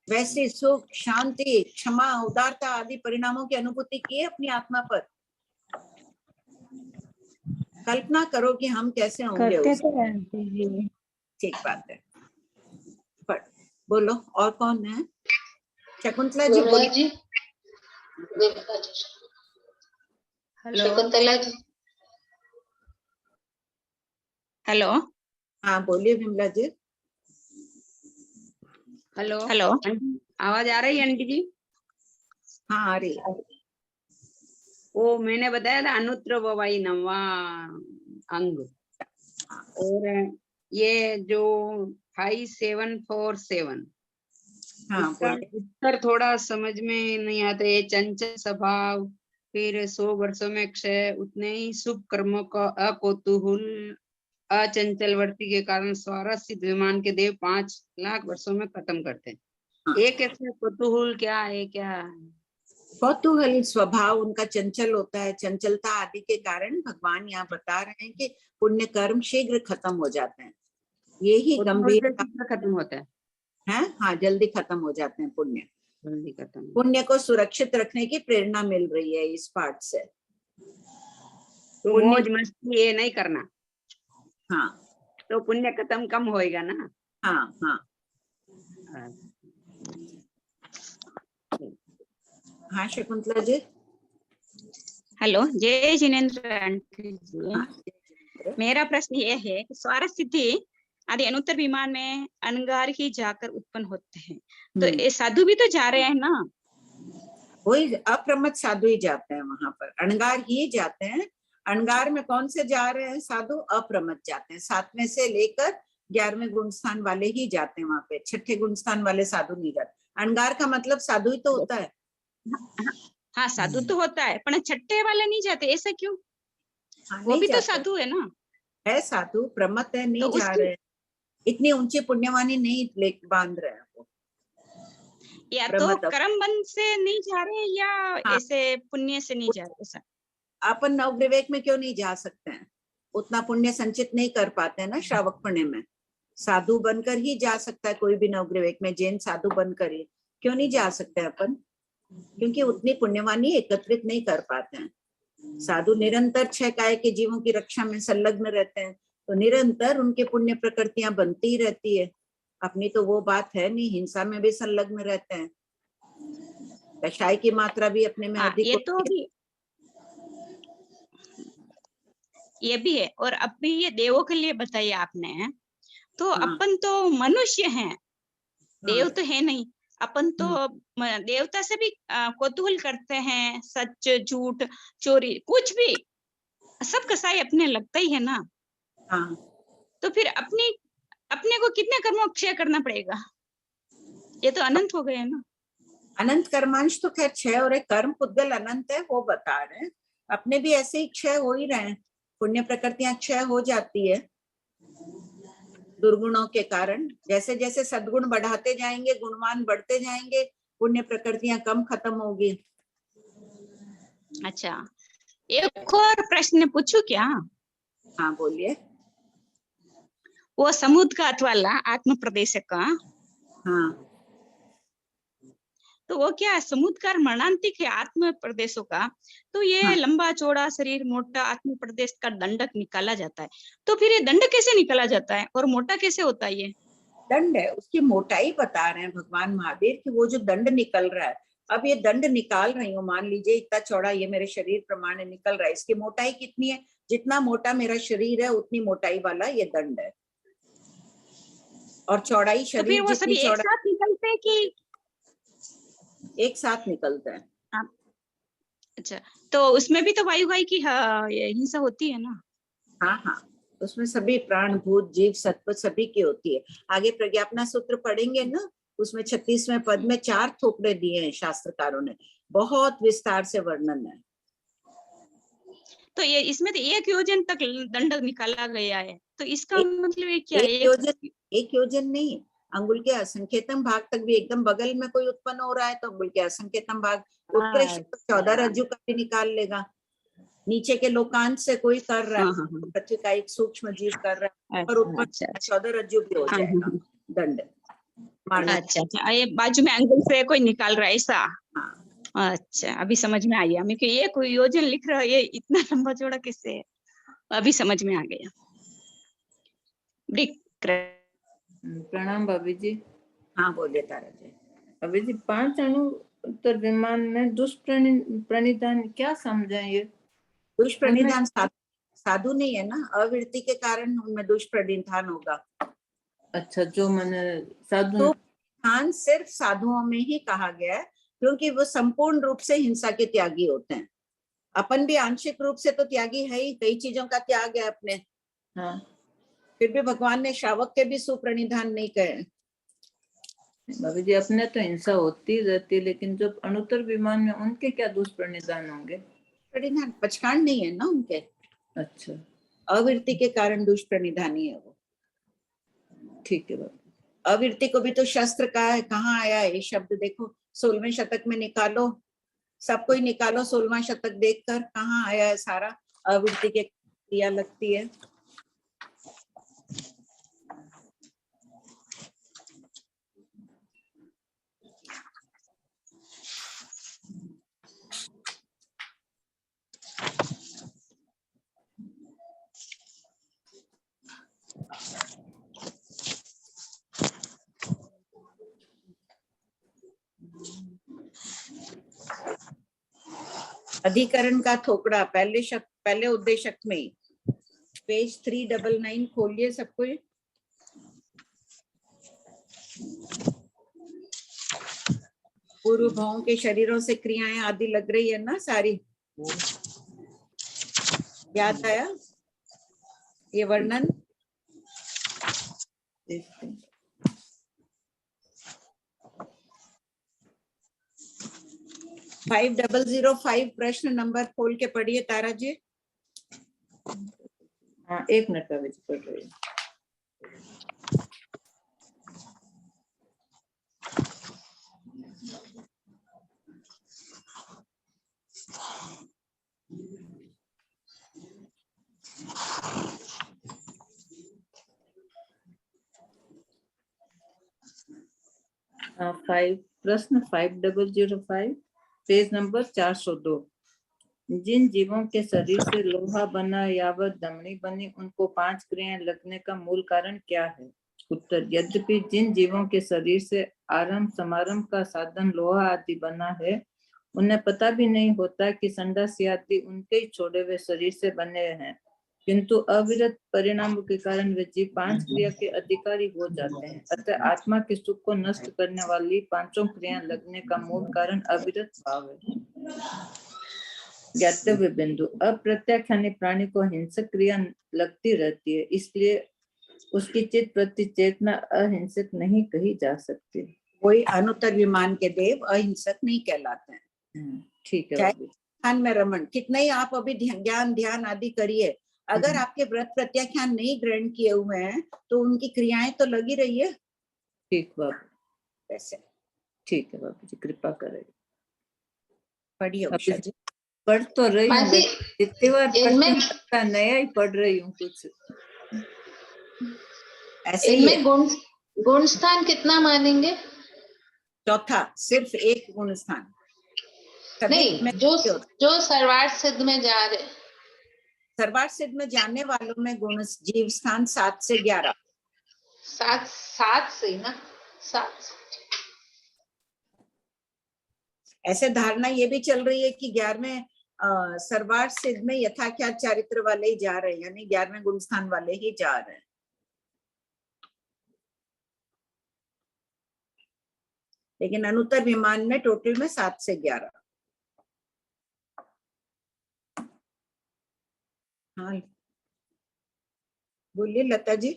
वैसे सुख, शांति, क्षमा, उदारता आदि परिणामों की अनुभूति की है अपनी आत्मा पर? कल्पना करो कि हम कैसे होंगे। ठीक बात है। पर बोलो, और कौन है? शकुंतला जी बोलिए। जी। शकुंतला जी। हेलो। हाँ बोलिए Vimla ji. Hello hello. Aunty, आवाज आ रही है आंटी जी? हाँ आ रही है। वो मैंने बताया था अनुत्र ववाई नवा अंग, और ये जो 5747 हाँ इसका बोलिए। उत्तर थोड़ा समझ में नहीं आता। ये चंचल स्वभाव, फिर 100 वर्षों में क्षय, उतने ही शुभ कर्मों का अकौतूहल, अचंचलवर्ती के कारण स्वारस्य विमान के देव 5 लाख वर्षों में खत्म करते हैं। हाँ। एक ऐसे कौतूहल क्या है, क्या कौतूहल स्वभाव उनका चंचल होता है, चंचलता आदि के कारण भगवान यहाँ बता रहे हैं कि पुण्य कर्म शीघ्र खत्म हो जाते हैं। यही कौतूहल से गंभीरता शीघ्र खत्म होता है? है। हाँ जल्दी खत्म हो जाते हैं पुण्य। जल्दी खत्म। पुण्य को सुरक्षित रखने की प्रेरणा मिल रही है इस पाठ से। तो पुण्य- मौज मस्ती ये नहीं करना, हाँ तो पुण्य खत्म कम होएगा ना। हाँ हाँ हाँ शकुंतला जी। हेलो, जय जिनेन्द्र आंटी जी। हाँ, मेरा प्रश्न ये है कि स्वार सिद्धि आदि अनुत्तर विमान में अनगार ही जाकर उत्पन्न होते हैं, तो ये साधु भी तो जा रहे हैं ना? वही अप्रमत साधु ही जाते हैं वहां पर, अणगार ही जाते हैं। अणगार में कौन से जा रहे हैं साधु? अप्रमत जाते हैं। 7वें से लेकर 11वें गुण स्थान वाले ही जाते हैं वहां पे, 6ठे गुण स्थान वाले साधु नहीं जाते। अणगार का मतलब साधु ही तो होता है। हाँ साधु तो होता है, पर छठे वाले नहीं जाते, ऐसा क्यों? हाँ, वो नहीं भी तो जाते। साधु है ना? है साधु, प्रमत है, नहीं तो जा रहे हैं। इतनी ऊंची पुण्यवानी नहीं ले बांध रहे हैं वो। या तो कर्म बंध से नहीं जा रहे या ऐसे पुण्य से नहीं जा रहे, ऐसा? अपन नवग्रवेक में क्यों नहीं जा सकते हैं? उतना पुण्य संचित नहीं कर पाते हैं ना श्रावक पुण्य में। साधु बनकर ही जा सकता है कोई भी नवग्रवेक में, जैन साधु बनकर ही। क्यों नहीं जा सकते अपन? क्योंकि उतनी पुण्यवानी एकत्रित नहीं कर पाते हैं। साधु निरंतर 6 काय के जीवों की रक्षा में संलग्न रहते हैं, तो निरंतर उनके पुण्य प्रकृतियां बनती ही रहती है। अपनी तो वो बात है नहीं, हिंसा में भी संलग्न रहते हैं, कषाय की मात्रा भी अपने में अधिक ये तो होती है। ये भी है। और अब भी ये देवों के लिए बताइए आपने, तो अपन तो मनुष्य हैं, देव तो है नहीं। अपन तो देवता से भी कौतूहल करते हैं, सच झूठ चोरी कुछ भी, सब कसाई अपने लगता ही है ना। हाँ। तो फिर अपने को कितने कर्मों क्षय करना पड़ेगा? ये तो अनंत हो गए ना। अनंत कर्मांश तो खैर 6 और एक कर्म पुद्गल अनंत है, वो बता रहे हैं। अपने भी ऐसे ही क्षय हो ही रहे हैं, पुण्य प्रकृतियां क्षय हो जाती है दुर्गुणों के कारण। जैसे जैसे सद्गुण बढ़ाते जाएंगे, गुणवान बढ़ते जाएंगे, पुण्य प्रकृतियां कम खत्म होगी। अच्छा, एक और प्रश्न पूछूं क्या? हाँ बोलिए। वो समुद्र घाट वाला आत्म प्रदेश का, हाँ तो वो क्या समुद्र का मरणांतिक है आत्म प्रदेशों का, तो ये लंबा चौड़ा शरीर मोटा आत्म प्रदेश का दंडक निकाला जाता है। तो फिर ये दंड कैसे निकाला जाता है और मोटा कैसे होता है? ये दंड है, उसकी मोटाई बता रहे हैं भगवान महावीर कि वो जो दंड निकल रहा है, अब ये दंड निकाल रही हूँ, मान लीजिए इतना चौड़ा ये मेरे शरीर प्रमाण निकल रहा है, इसकी मोटाई कितनी है? जितना मोटा मेरा शरीर है उतनी मोटाई वाला ये दंड है। और चौड़ाई तो फिर शरीर वो जितनी सभी एक साथ निकलते हैं कि एक साथ निकलते हैं? अच्छा, तो उसमें भी तो वायुवाई की हिंसा होती है ना? हाँ हाँ, उसमें सभी प्राण भूत जीव सत्व सभी की होती है। आगे प्रज्ञापना सूत्र पढ़ेंगे ना, उसमें 36वें पद में 4 थोपड़े दिए हैं शास्त्रकारों ने, बहुत विस्तार से वर्णन है। तो ये इसमें तो 1 योजन तक दंड निकाला गया है, तो इसका मतलब ये क्या? एक योजन नहीं, अंगुल के असंकेतम भाग तक भी, एकदम बगल में कोई उत्पन्न हो रहा है तो अंगुल के असंकेतम भाग, उत्कृष्ट 14 रज्जु का भी निकाल लेगा। नीचे के लोकांत से कोई कर रहा है, पृथ्वी का एक सूक्ष्म जीव कर रहा है, और ऊपर 14 रज्जु भी हो जाएगा दंड। अच्छा, ये बाजू में अंगुल से कोई निकाल रहा है ऐसा? अच्छा, अभी समझ में आया। मैं ये कोई योजन लिख रहा है, ये इतना लंबा चौड़ा किससे है? अभी समझ में आ गया। प्रणाम भाभी जी। हाँ बोलिए तारा जी। भाभी जी, 5 अणु उत्तर विमान में दुष्प्रणिधान क्या समझे? ये दुष्प्रणिधान साधु नहीं है ना, अवृत्ति के कारण उनमें दुष्प्रणिधान होगा। अच्छा, जो मैंने साधु स्थान सिर्फ साधुओं में ही कहा गया है, क्योंकि वो संपूर्ण रूप से हिंसा के त्यागी होते हैं। अपन भी आंशिक रूप से तो त्यागी है ही, कई चीजों का त्याग है अपने। हाँ, फिर भी भगवान ने श्रावक के भी सुप्रणिधान नहीं कहे। बाबू जी, अपने तो हिंसा होती रहती है, लेकिन जो अनुत्तर विमान में उनके क्या दुष्प्रणिधान होंगे? प्रणिधान पचकांड नहीं है ना उनके। अच्छा, अविरति के कारण दुष्प्रणिधानी है वो। ठीक है बाबू। अविरति को भी तो शस्त्र का है, कहाँ आया है ये शब्द? देखो 16वें शतक में निकालो, सबको ही निकालो 16वां शतक देखकर, कहाँ आया है सारा अविरति के क्रिया लगती है। अधिकरण का थोकड़ा पहले उद्देशक में ही, पेज 399 खोलिए सबको। पूर्व भावों के शरीरों से क्रियाएं आदि लग रही है ना सारी, याद आया ये वर्णन? 5005 प्रश्न नंबर खोल के पढ़िए तारा जी। हाँ, 1 मिनट का विच पढ़ रही हूँ। प्रश्न 5005 पेज नंबर 402। जिन जीवों के शरीर से लोहा बना या वह धमनी बनी, उनको 5 क्रियाएं लगने का मूल कारण क्या है? उत्तर, यद्यपि जिन जीवों के शरीर से आरंभ समारंभ का साधन लोहा आदि बना है, उन्हें पता भी नहीं होता कि संडासी आदि उनके ही छोड़े हुए शरीर से बने हैं, किंतु अविरत परिणामों के कारण वे जीव 5 क्रिया के अधिकारी हो जाते हैं। अतः आत्मा के सुख को नष्ट करने वाली 5 क्रियाएं लगने का मूल कारण अविरत भाव है। ज्ञातव्य बिंदु, अप्रत्याख्यानी प्राणी को हिंसक क्रिया लगती रहती है, इसलिए उसकी चित्त प्रति चेतना अहिंसक नहीं कही जा सकती। कोई अनुत्तर विमान के देव अहिंसक नहीं कहलाते हैं। ठीक है। ध्यान में रमन, कितना ही आप अभी ध्यान आदि करिए, अगर आपके व्रत प्रत्याख्यान नहीं ग्रहण किए हुए हैं तो उनकी क्रियाएं तो लगी रही है। ठीक बाबू, ऐसे ठीक है बाबू जी, कृपा करें। पढ़िए उषा जी। पढ़ तो रही हूँ, इतनी बार नया ही पढ़ रही हूँ कुछ ऐसे ही। इनमें गुण स्थान कितना मानेंगे? चौथा, सिर्फ एक गुण स्थान नहीं, जो सर्वार्थ सिद्ध में जा रहे, सर्वार्थ सिद्ध में जाने वालों में गुण जीव स्थान 7 से 11। 7 से ना 7। ऐसे धारणा ये भी चल रही है कि 11वें सर्वार्थ सिद्ध में यथाख्यात चारित्र वाले ही जा रहे हैं, यानी 11वें गुण स्थान वाले ही जा रहे हैं। लेकिन अनुत्तर विमान में टोटल में 7 से 11। हाँ बोलिए लता जी।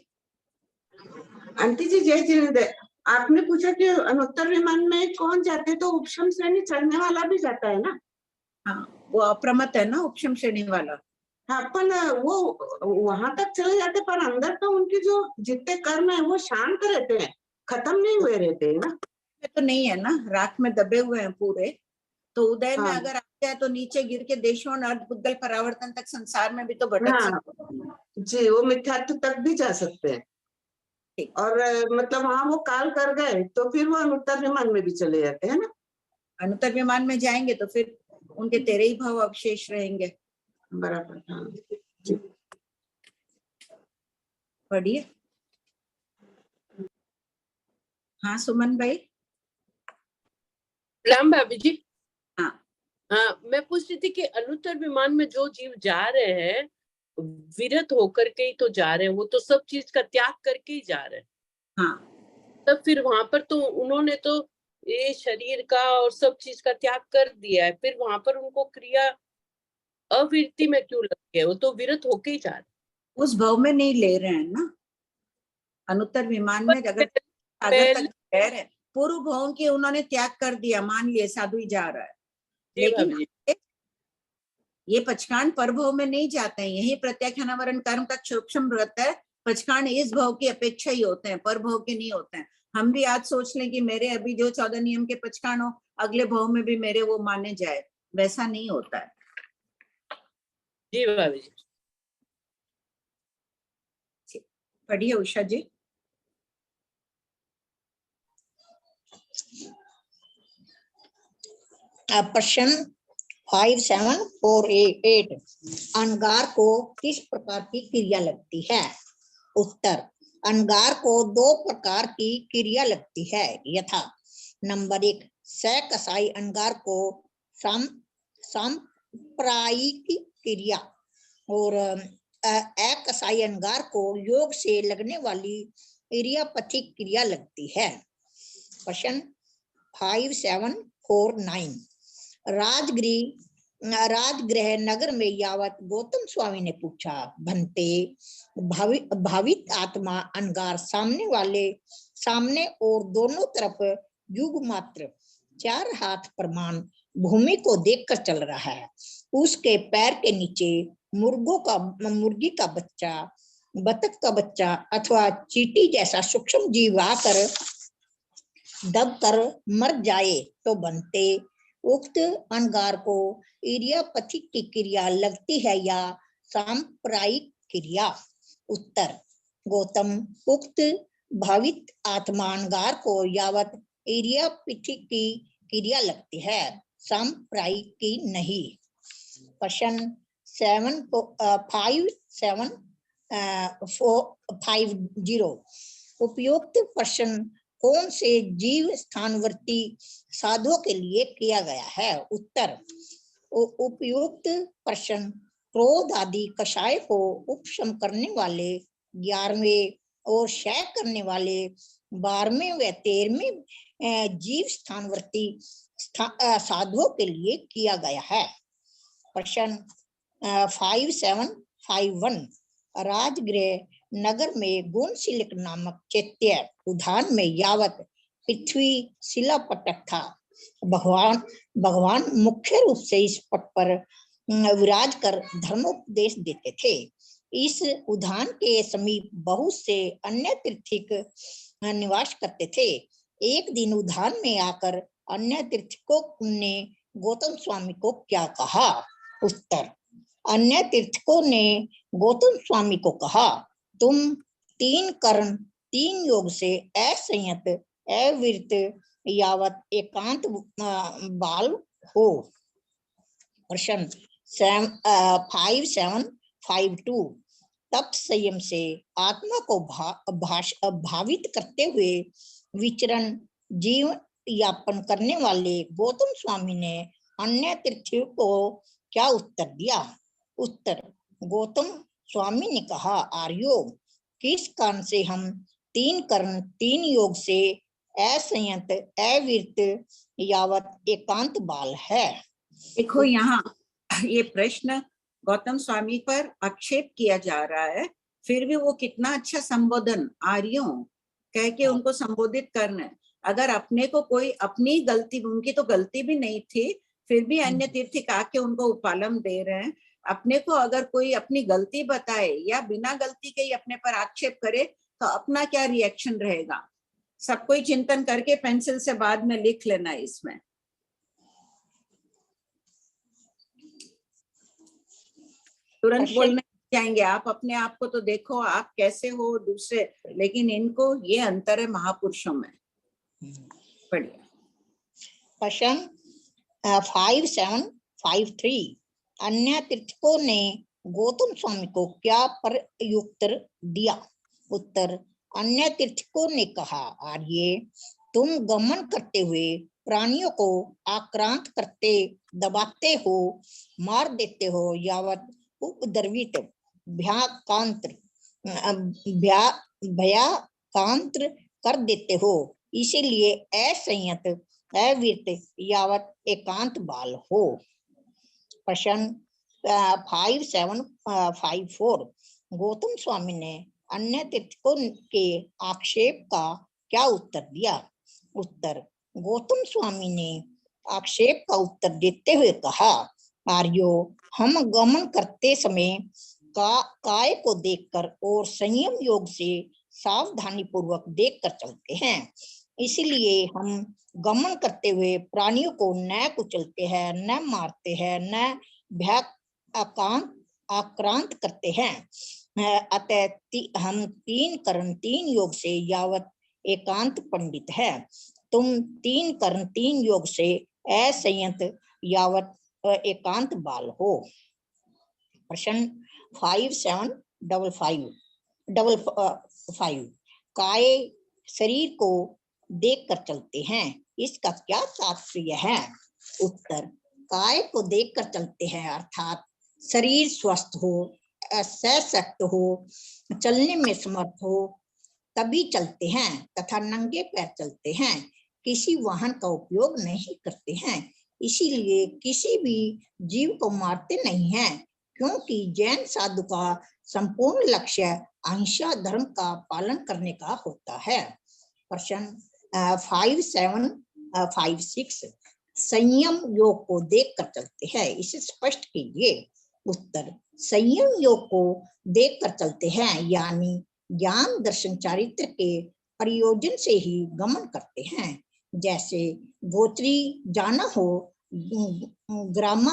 आंटी जी जय जिनेंद्र, आपने पूछा कि अनुत्तर विमान में कौन जाते, तो उपशम श्रेणी चढ़ने वाला भी जाता है ना? हाँ, वो अप्रमत है ना उपशम श्रेणी वाला। हाँ, पर वो वहां तक चले जाते, पर अंदर तो उनके जो जितने कर्म है वो शांत रहते हैं, खत्म नहीं हुए रहते हैं ना? तो नहीं है ना, राख में दबे हुए हैं पूरे, तो उदय में अगर आ जाए तो नीचे गिर के देशों और अर्धपुद्गल परावर्तन तक संसार में भी तो भटक सकते हैं। जी, वो मिथ्यात्व तक भी जा सकते हैं। और मतलब वहां वो काल कर गए तो फिर वो अनुत्तर विमान में भी चले जाते हैं ना? अनुत्तर विमान में जाएंगे तो फिर उनके 13 ही भाव अवशेष रहेंगे। बराबर। हाँ, पढ़िए। हाँ सुमन भाई। राम भाभी जी। हाँ हाँ, मैं पूछ रही थी कि अनुत्तर विमान में जो जीव जा रहे हैं विरत होकर के ही तो जा रहे हैं, वो तो सब चीज का त्याग करके ही जा रहे हैं। हाँ, तब फिर वहां पर तो उन्होंने तो ये शरीर का और सब चीज का त्याग कर दिया है, फिर वहां पर उनको क्रिया अविरति में क्यों लग गए? वो तो विरत होके ही जा रहे। उस भाव में नहीं ले रहे हैं ना, अनुत्तर विमान में अगर सागर तक रह रहे, पूर्व भाव की उन्होंने त्याग कर दिया, मान लिए साधु ही जा रहा है, लेकिन ये पचकांड पर भाव में नहीं जाते हैं, यही प्रत्याख्यानावरण कर्म का सूक्ष्म व्रत है। पचकांड इस भाव की अपेक्षा ही होते हैं, पर भाव के नहीं होते हैं। हम भी आज सोच लें कि मेरे अभी जो 14 नियम के पचकांड हो, अगले भाव में भी मेरे वो माने जाए, वैसा नहीं होता है। जी भाभी जी। पढ़िए उषा जी। प्रश्न 5748, अंगार को किस प्रकार की क्रिया लगती है? उत्तर, अंगार को 2 प्रकार की क्रिया लगती है, यथा नंबर 1, सकसाई अंगार को सांप्रायिक क्रिया और अकसाई अंगार को योग से लगने वाली इरियापथिक क्रिया लगती है। प्रश्न 5749, राजगृह नगर में यावत गौतम स्वामी ने पूछा, भंते भावित आत्मा अंगार सामने और दोनों तरफ युग मात्र 4 हाथ प्रमाण भूमि को देखकर चल रहा है। उसके पैर के नीचे मुर्गी का बच्चा, बतख का बच्चा अथवा चींटी जैसा सूक्ष्म जीव आकर दबकर मर जाए तो बनते उक्त अंगार को इरियापथिक की क्रिया लगती है या सांप्रायिक क्रिया? उत्तर, गौतम, उक्त भावित आत्मा अंगार को यावत इरियापथिक की क्रिया लगती है, सांप्रायिक की नहीं। प्रश्न 5750, उपयुक्त प्रश्न कौन से जीव स्थानवर्ती साधुओं के लिए किया गया है? उत्तर, उपयुक्त प्रश्न क्रोध आदि कषाय को उपशम करने वाले 11वें और क्षय करने वाले 12वें व 13वें जीव स्थानवर्ती साधुओं के लिए किया गया है। प्रश्न 5751, राजगृह नगर में गुणशिलिक नामक चैत्य उद्यान में यावत पृथ्वी शिला पटक था, भगवान मुख्य रूप से इस पट पर विराज कर धर्मोपदेश देते थे। इस उद्यान के समीप बहुत से अन्य तीर्थिक निवास करते थे। एक दिन उद्यान में आकर अन्य तीर्थिकों ने गौतम स्वामी को क्या कहा? उत्तर, अन्य तीर्थिकों ने गौतम स्वामी को कहा, तुम 3 कर्ण 3 योग से असंयत अविरत यावत एकांत बाल हो। प्रश्न 5752, तप संयम से आत्मा को भावित करते हुए विचरण जीवन यापन करने वाले गौतम स्वामी ने अन्य तीर्थियों को क्या उत्तर दिया? उत्तर, गौतम स्वामी ने कहा, आर्यो, किस कारण से हम 3 कर्ण 3 योग से असंयत अविरत यावत एकांत बाल है? देखो यहाँ ये प्रश्न गौतम स्वामी पर आक्षेप किया जा रहा है, फिर भी वो कितना अच्छा संबोधन आर्यों कह के उनको संबोधित करना है। अगर अपने को कोई अपनी गलती, उनकी तो गलती भी नहीं थी, फिर भी अन्य तीर्थिक आके उनको उपालम दे रहे हैं। अपने को अगर कोई अपनी गलती बताए या बिना गलती के ही अपने पर आक्षेप करे तो अपना क्या रिएक्शन रहेगा? सब कोई चिंतन करके पेंसिल से बाद में लिख लेना इसमें। तुरंत बोलने जाएंगे आप अपने आप को तो देखो आप कैसे हो दूसरे, लेकिन इनको ये अंतर है महापुरुषों में। बढ़िया। प्रश्न 5753, अन्य तीर्थकों ने गौतम स्वामी को क्या प्रत्युत्तर दिया? उत्तर, अन्य तीर्थकों ने कहा, आर्य, तुम गमन करते हुए प्राणियों को आक्रांत करते दबाते हो, मार देते हो, यावत उपद्रवित भयाकांत्र कर देते हो, इसीलिए असंयत अविरत यावत एकांत बाल हो। प्रश्न 5754 गौतम स्वामी ने अन्य तीर्थकों के आक्षेप का क्या उत्तर दिया? उत्तर, गौतम स्वामी ने आक्षेप का उत्तर देते हुए कहा, आर्यो, हम गमन करते समय काय को देखकर और संयम योग से सावधानी पूर्वक देखकर चलते हैं, इसलिए हम गमन करते हुए प्राणियों को न कुचलते हैं, न मारते हैं, न आक्रांत करते हैं। अतः हम 3 करण 3 योग से यावत एकांत पंडित है। तुम 3 करण 3 योग से असंयत यावत एकांत बाल हो। प्रश्न 5755 काय शरीर को देखकर चलते हैं, इसका क्या तात्पर्य है? उत्तर, काय को देखकर चलते हैं अर्थात शरीर स्वस्थ हो, सशक्त हो, चलने में समर्थ हो तभी चलते हैं तथा नंगे पैर चलते हैं, किसी वाहन का उपयोग नहीं करते हैं, इसीलिए किसी भी जीव को मारते नहीं हैं, क्योंकि जैन साधु का संपूर्ण लक्ष्य अहिंसा धर्म का पालन करने का होता है। प्रश्न 5756 संयम योग को देखकर चलते हैं, इसे स्पष्ट कीजिए। उत्तर, संयम योग को देखकर चलते हैं यानी ज्ञान दर्शन चारित्र के प्रयोजन से ही गमन करते हैं। जैसे गोत्री जाना हो, ग्राम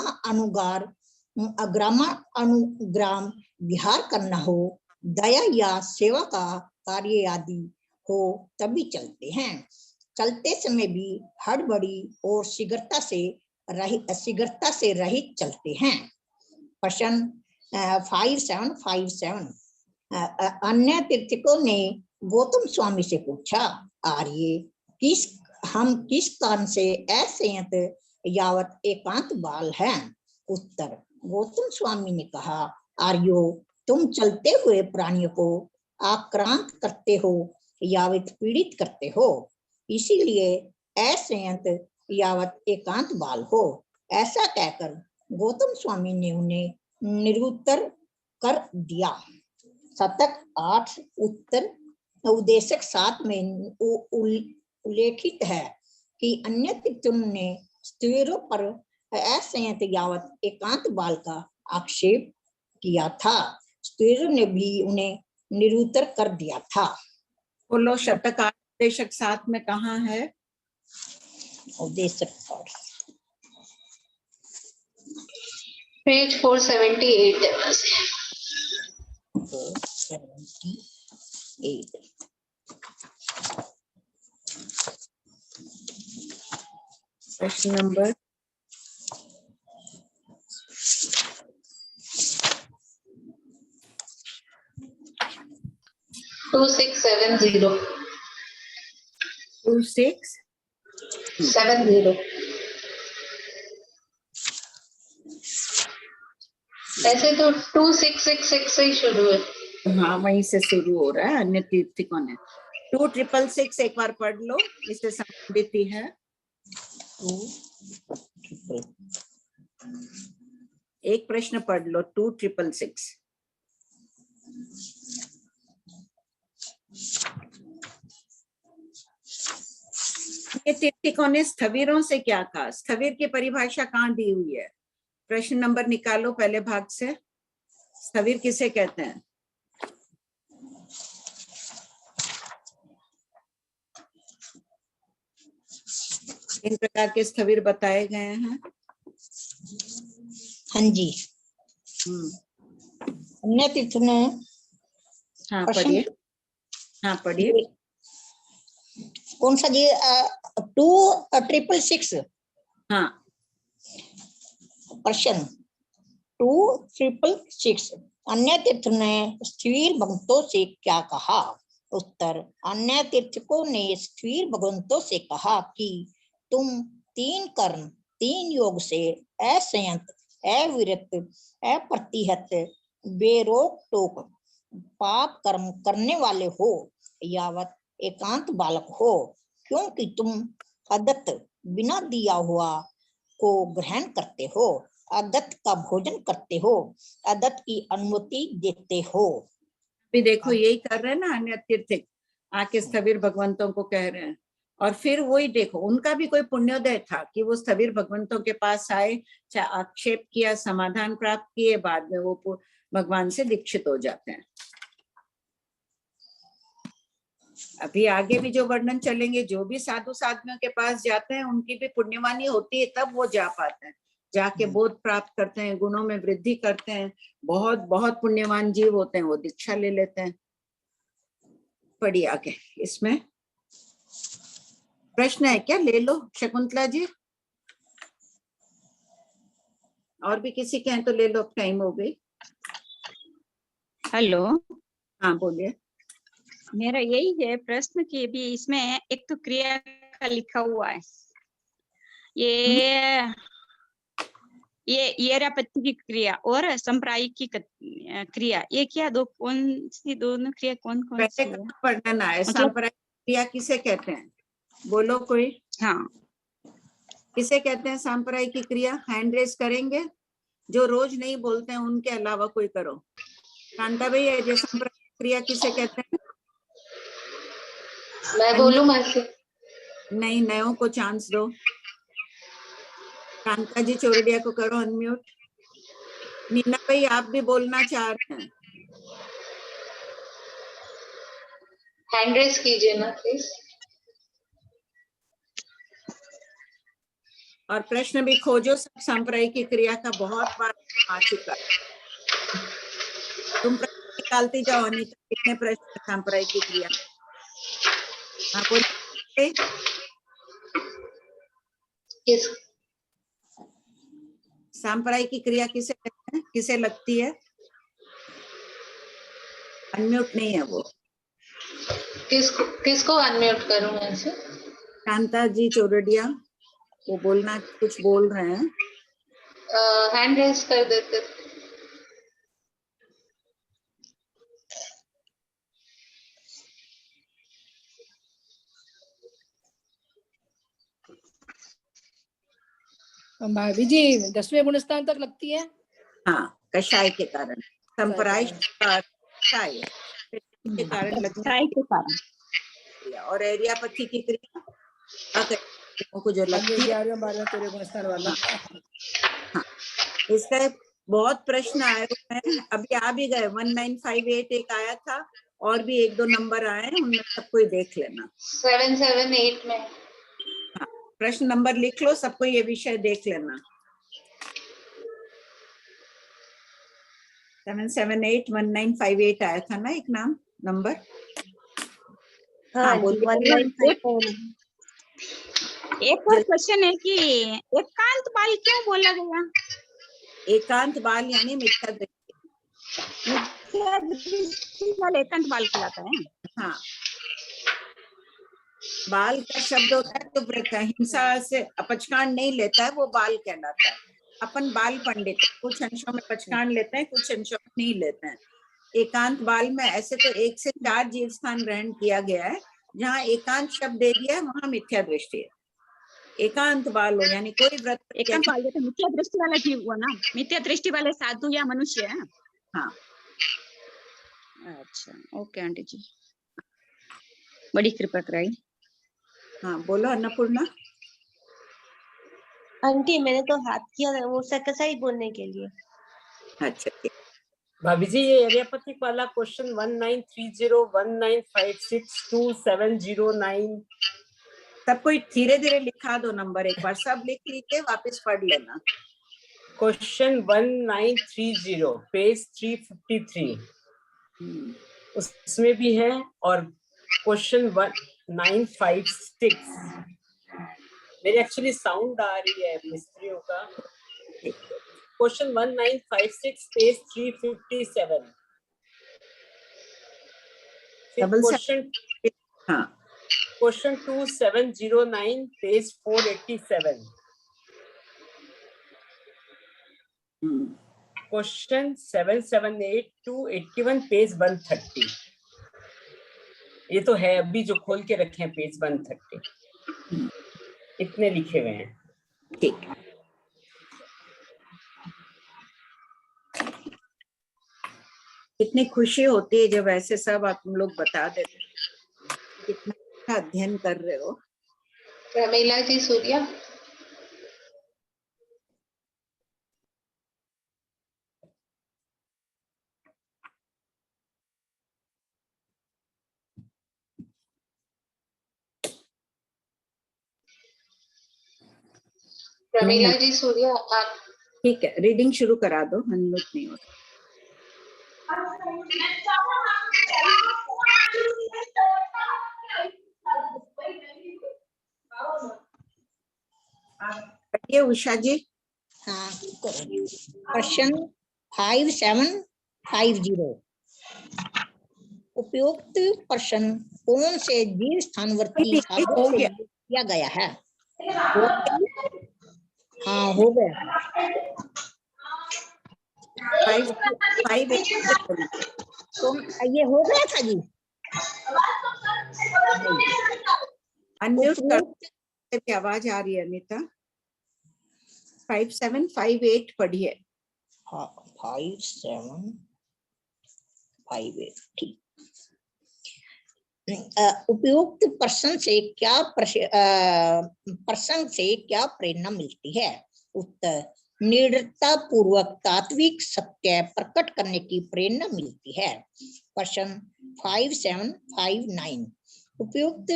विहार करना हो, दया या सेवा का कार्य आदि हो तभी चलते हैं। चलते समय भी हड़बड़ी और शीघ्रता से रहित चलते हैं। प्रश्न 5757 अन्य तीर्थकों ने गौतम स्वामी से पूछा, आर्य, हम किस कारण से असंयत यावत एकांत बाल हैं? उत्तर, गौतम स्वामी ने कहा, आर्यो, तुम चलते हुए प्राणियों को आक्रांत करते हो यावत पीड़ित करते हो, इसीलिए असंयत यावत एकांत बाल हो। ऐसा कहकर गौतम स्वामी ने उन्हें निरुत्तर कर दिया। शतक 8 उत्तर उद्देशक 7 में उल्लेखित है कि अन्य तीर्थों ने स्त्रियों पर असंयत यावत एकांत बाल का आक्षेप किया था, स्त्रियों ने भी उन्हें निरुत्तर कर दिया था। बोलो, शतक 8 उद्देशक 7 में कहाँ है? उद्देशक पेज 478 है। 478 प्रश्न नंबर 2670 2670 ऐसे तो 2666 से ही शुरू है। हाँ, वहीं से शुरू हो रहा है। अन्य तीर्थकों ने 2666 एक बार पढ़ लो, इससे संबंधित ही है। एक प्रश्न पढ़ लो 2666। ये तीर्थकों ने स्थविरों से क्या कहा? स्थविर की परिभाषा कहाँ दी हुई है? प्रश्न नंबर निकालो पहले भाग से। स्थविर किसे कहते हैं? इन प्रकार के स्थविर बताए गए हैं। हाँ जी। अन्य तीर्थ ने, हाँ पढ़िए, हाँ पढ़िए। कौन सा जी? 2666। हाँ, प्रश्न 2666 अन्य तीर्थ ने स्थिर भक्तों से क्या कहा? उत्तर, अन्य तीर्थकों ने स्थिर भगवंतों से कहा कि तुम 3 कर्म 3 योग से असंयत, अविरत, अप्रतिहत, बेरोक टोक पाप कर्म करने वाले हो यावत एकांत बालक हो, क्योंकि तुम अदत्त बिना दिया हुआ को ग्रहण करते हो, अदत्त का भोजन करते हो, अदत्त की अनुमति देते हो। भी देखो यही कर रहे हैं ना अन्य तीर्थिक, आके स्थविर भगवंतों को कह रहे हैं। और फिर वही देखो उनका भी कोई पुण्योदय था कि वो स्थविर भगवंतों के पास आए, चाहे आक्षेप किया, समाधान प्राप्त किए, बाद में वो भगवान से दीक्षित हो जाते हैं। अभी आगे भी जो वर्णन चलेंगे, जो भी साधु साधुओं के पास जाते हैं उनकी भी पुण्यवानी होती है, तब वो जा पाते हैं, जाके बोध प्राप्त करते हैं, गुणों में वृद्धि करते हैं। बहुत बहुत पुण्यवान जीव होते हैं, वो दीक्षा ले लेते हैं। पढ़िए आगे। इसमें प्रश्न है क्या? ले लो शकुंतला जी, और भी किसी के हैं तो ले लो, अब टाइम हो गई। हेलो, हाँ बोलिए। मेरा यही है प्रश्न कि भी इसमें एक तो क्रिया का लिखा हुआ है, ये येरापत्ति की क्रिया और संप्रायिक की क्रिया, ये क्या दो कौन सी दोनों क्रिया कौन कौन सी है? वर्णन आया मतलब सांप्रायिक क्रिया किसे कहते हैं? बोलो कोई। हाँ, किसे कहते हैं सांप्रायिक की क्रिया? हैंड रेस करेंगे जो रोज नहीं बोलते हैं, उनके अलावा कोई करो। कांता भाई, ये सांप्रायिक क्रिया किसे कहते हैं? मैं बोलूं मासी? नहीं, नयों को चांस दो। कांता जी चोरडिया को करो अनम्यूट। नीना भाई आप भी बोलना चाह रहे हैं? हैंड रेस कीजिए ना प्लीज। और प्रश्न भी खोजो, सब सांप्रायिक की क्रिया का बहुत बार आ चुका है। तुम प्रश्न निकालती जाओ अनीता, कितने प्रश्न सांप्रायिक की क्रिया? हाँ बोलिए। सांप्रायिक की क्रिया किसे कहते हैं, किसे लगती है? अनम्यूट नहीं है वो। किसको अनम्यूट करूं ऐसे? कांता जी चोरडिया, वो बोलना, कुछ बोल रहे हैं। हैंड रेस कर देते। भाभी जी 10वें गुणस्थान तक लगती है। हाँ, कषाय के कारण, संप्राय कषाय के कारण लगती है। और एरियापथी की क्रिया को जो लगती है। 11वें 12वें 13वें गुणस्थान वाला। हाँ, इसका बहुत प्रश्न आए हुए हैं, अभी आ भी गए। 1958 एक आया था, और भी एक दो नंबर आए हैं, उनमें सब कोई देख लेना। 778 में। हाँ, प्रश्न नंबर लिख लो, सबको ये विषय देख लेना। 778 1958 आया था ना एक नाम नंबर। हाँ जी, 1954। एक और क्वेश्चन है कि एकांत बाल क्यों बोला गया? एकांत बाल यानी मिथ्या दृष्टि। मिथ्या दृष्टि वाला एकांत बाल कहलाता है। हाँ, बाल का शब्द होता है तो हिंसा से पचकांड नहीं लेता है, वो बाल कहलाता है। अपन बाल पंडित, कुछ अंशों में पचकांड लेते हैं, कुछ अंशों में नहीं लेते हैं। एकांत बाल में ऐसे तो 1 से 4 जीव स्थान ग्रहण किया गया है, जहाँ एकांत शब्द दे दिया है वहां मिथ्या दृष्टि है। एकांत बाल हो यानी कोई व्रत। एकांत बाल तो मिथ्या दृष्टि वाला जीव हुआ ना, मिथ्या दृष्टि वाले साधु या मनुष्य है। हाँ, अच्छा, ओके आंटी जी, बड़ी कृपा कराई। हाँ बोलो अन्नपूर्णा। आंटी मैंने तो हाथ किया वो कसाई बोलने के लिए। अच्छा, भाभी जी ये एरियापथी वाला क्वेश्चन 1930 1956 2709 सबको धीरे धीरे लिखा दो नंबर, एक बार सब लिख लीजिए, वापस पढ़ लेना। क्वेश्चन 1930 पेज 353 उसमें भी है, और क्वेश्चन 1956 मेरी एक्चुअली साउंड आ रही है मिस्त्रियों का। Question 1956 page 357। Question 2709 page 487। Question 778 to 81 page 130। ये तो है अभी जो खोल के रखे हैं पेज 130, इतने लिखे हुए हैं। ठीक। कितनी खुशी होती है जब ऐसे सब आप लोग बता देते, कितना अच्छा अध्ययन कर रहे हो। प्रमीला जी सूर्या। प्रमीला जी सूर्या आप। ठीक है, रीडिंग शुरू करा दो, अनम्यूट नहीं होता। ये उषा जी। हाँ, क्वेश्चन 5750। उपयुक्त प्रश्न कौन से जीव स्थानवर्ती साधु हो के गया। लिए किया गया है? हाँ, हो गया। 5 तो ये हो गया था जी। अनम्यूट कर, आवाज आ रही है अनीता। 5758 पढ़िए। हाँ, 5758 ठीक। उपयुक्त प्रश्न से क्या प्रसंग से क्या प्रेरणा मिलती है? उत्तर, निडरता पूर्वक तात्विक सत्य प्रकट करने की प्रेरणा मिलती है। प्रश्न 5759। उपयुक्त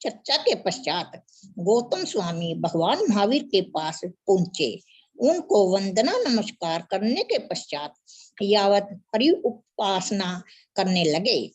चर्चा के पश्चात गौतम स्वामी भगवान महावीर के पास पहुंचे। उनको वंदना नमस्कार करने के पश्चात यावत परिउपासना करने लगे।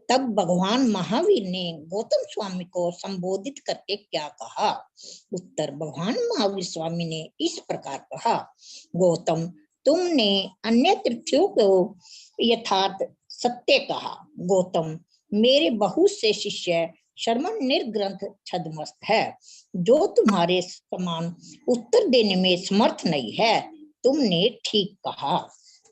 तब भगवान महावीर ने गौतम स्वामी को संबोधित करके क्या कहा? उत्तर, भगवान महावीर स्वामी ने इस प्रकार कहा, गौतम, तुमने अन्य तीर्थों को यथार्थ सत्य कहा। गौतम, मेरे बहुत से शिष्य श्रमण निर्ग्रंथ छद्मस्त है, जो तुम्हारे समान उत्तर देने में समर्थ नहीं है। तुमने ठीक कहा।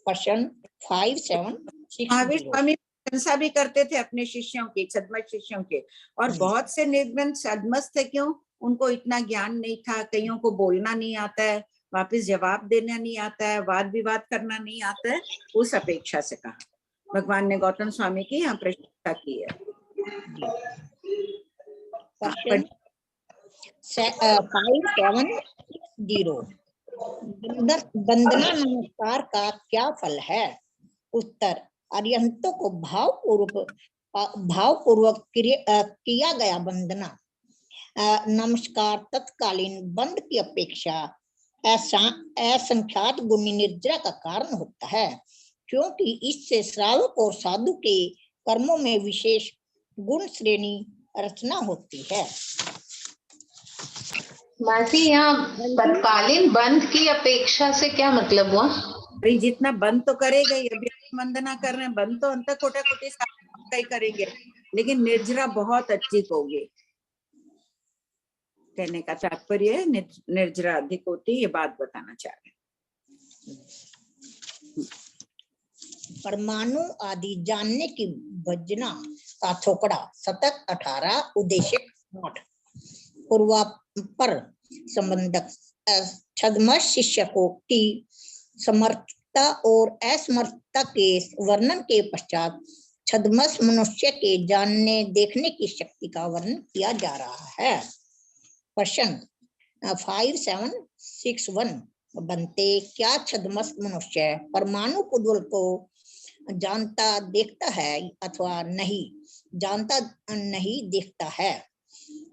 प्रश्न 5760। महावीर स्वामी प्रशंसा भी करते थे अपने शिष्यों की, छद्मस्त शिष्यों के, और बहुत से निर्ग्रंथ छद्मस्त थे। क्यों? उनको इतना ज्ञान नहीं था, कईयों को बोलना नहीं आता है, वापस जवाब देना नहीं आता है, वाद विवाद करना नहीं आता है। उस अपेक्षा से कहा भगवान ने गौतम स्वामी की यहाँ प्रशंसा की है। 5760। वंदना नमस्कार का क्या फल है? उत्तर, अरिहंतों को भावपूर्वक किया गया वंदना नमस्कार तत्कालीन बंद की अपेक्षा असंख्यात गुणी निर्जरा का कारण होता है, क्योंकि इससे श्रावक और साधु के कर्मों में विशेष गुण श्रेणी रचना होती है। मासी, यहाँ तत्कालीन बंद की अपेक्षा से क्या मतलब हुआ? भाई जितना बंद तो करेगा ही, अभी वंदना कर रहे हैं, बंद तो अंत कोटा कोटि ही करेंगे, लेकिन निर्जरा बहुत अच्छी होगी। कहने का तात्पर्य निर्जरा अधिक होती, ये बात बताना चाह रहे हैं। परमाणु आदि जानने की भजना का थोकड़ा शतक 18 उद्देश्य 8 पूर्वापर संबंधक छद्मस्त शिष्यों की समर्थता और असमर्थता के वर्णन के पश्चात छद्मस्त मनुष्य के जानने देखने की शक्ति का वर्णन किया जा रहा है। प्रश्न 5761। बनते, क्या छद्मस्त मनुष्य परमाणु पुद्गल को जानता देखता है अथवा नहीं जानता नहीं देखता है?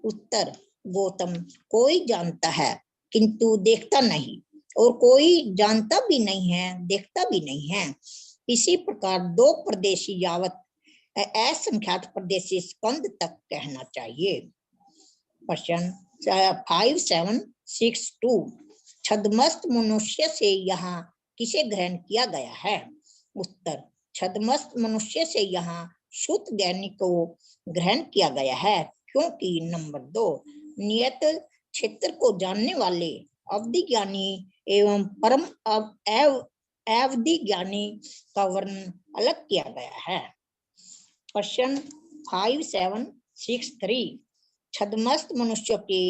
उत्तर, गौतम, कोई जानता है किंतु देखता नहीं, और कोई जानता भी नहीं है देखता भी नहीं है। इसी प्रकार दो प्रदेशी यावत असंख्यात प्रदेशी स्कंद तक कहना चाहिए। प्रश्न 5762। छद्मस्त मनुष्य से यहाँ किसे ग्रहण किया गया है? उत्तर, छद्मस्त मनुष्य से यहाँ शुद्ध ज्ञानी को ग्रहण किया गया है, क्योंकि नंबर 2 नियत क्षेत्र को जानने वाले अवधि ज्ञानी एवं परम अवधि ज्ञानी का वर्णन अलग किया गया है। प्रश्न 5763 छद्मस्त मनुष्य के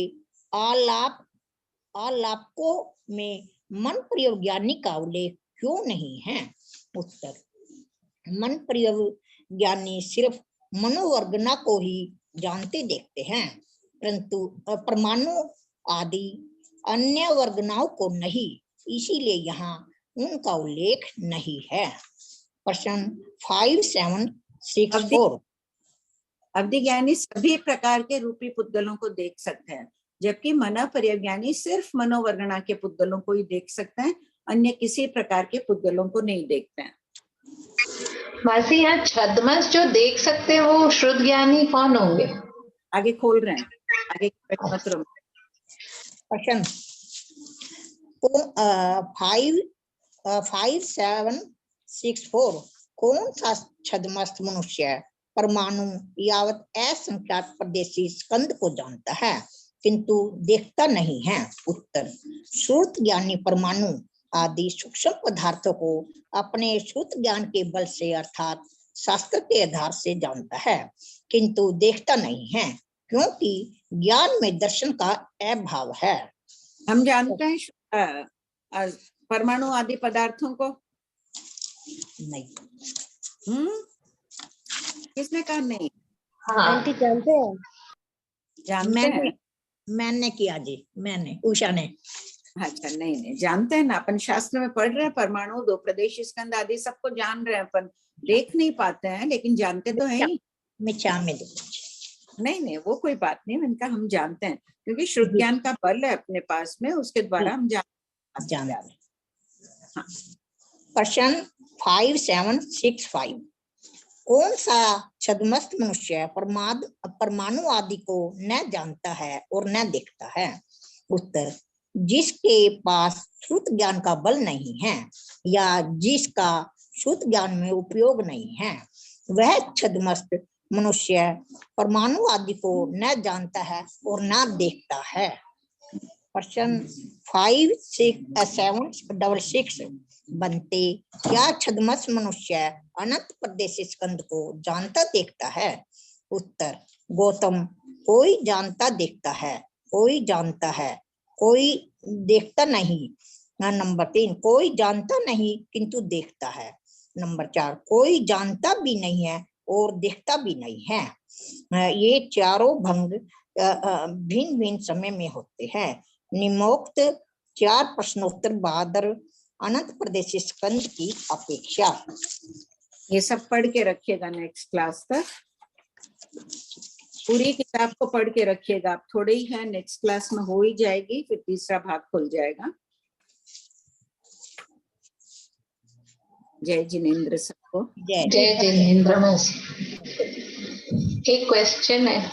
आलापकों में मन प्रयोग ज्ञानी का उल्लेख क्यों नहीं है? उत्तर, मन प्रयोग ज्ञानी सिर्फ मनोवर्गना को ही जानते देखते हैं, परंतु परमाणु आदि अन्य वर्गनाओं को नहीं, इसीलिए यहाँ उनका उल्लेख नहीं है। प्रश्न 5764। अवधि ज्ञानी सभी प्रकार के रूपी पुद्गलों को देख सकते हैं, जबकि मन प्रज्ञानी सिर्फ मनोवर्गना के पुद्गलों को ही देख सकते हैं, अन्य किसी प्रकार के पुद्गलों को नहीं देखते हैं। मासी, यहाँ छद्मस जो देख सकते हैं वो शुद्ध ज्ञानी कौन होंगे? आगे खोल रहे हैं, आगे पत्र में। प्रश्न 5764 कौन सा छद्मस्त मनुष्य परमाणु यावत असंख्यात प्रदेशी स्कंद को जानता है किंतु देखता नहीं है? उत्तर, श्रुत ज्ञानी परमाणु आदि सूक्ष्म पदार्थों को अपने श्रुत ज्ञान के बल से अर्थात शास्त्र के आधार से जानता है किंतु देखता नहीं है, क्योंकि ज्ञान में दर्शन का अभाव है। हम जानते हैं परमाणु आदि पदार्थों को? नहीं। किसने कहा नहीं? आंटी जानते हैं? जानते हैं? मैंने किया जी, मैंने, उषा ने। अच्छा, नहीं जानते हैं ना, अपन शास्त्र में पढ़ रहे हैं परमाणु, दो प्रदेश स्कंद आदि सबको जान रहे हैं, अपन देख नहीं पाते हैं लेकिन जानते तो है ही। नहीं, वो कोई बात नहीं, इनका हम जानते हैं क्योंकि श्रुत ज्ञान का बल है अपने पास में, उसके द्वारा हम जानते हैं। हाँ। प्रश्न 5765 कौन सा छद्मस्त मनुष्य परमाणु आदि को न जानता है और न देखता है? उत्तर, जिसके पास श्रुत ज्ञान का बल नहीं है या जिसका श्रुत ज्ञान में उपयोग नहीं है, वह छद्मस्त मनुष्य परमाणु आदि को न जानता है और न देखता है। प्रश्न 5766 बनते, क्या छद्मस्त मनुष्य अनंत प्रदेश स्कंद को जानता देखता है? उत्तर, गौतम, कोई जानता देखता है, कोई जानता है, कोई देखता नहीं। नंबर 3, कोई जानता नहीं किंतु देखता है। नंबर 4, कोई जानता भी नहीं है और देखता भी नहीं है। ये चारों भंग भिन्न भिन्न समय में होते हैं। निम्नोक्त 4 प्रश्नोत्तर बहादुर अनंत प्रदेश स्कंद की अपेक्षा। ये सब पढ़ के रखिएगा नेक्स्ट क्लास तक, पूरी किताब को पढ़ के रखिएगा। आप थोड़े ही है, नेक्स्ट क्लास में हो ही जाएगी, फिर तीसरा भाग खुल जाएगा। जय जिनेंद्र सबको। जय जिनेंद्र। एक क्वेश्चन है।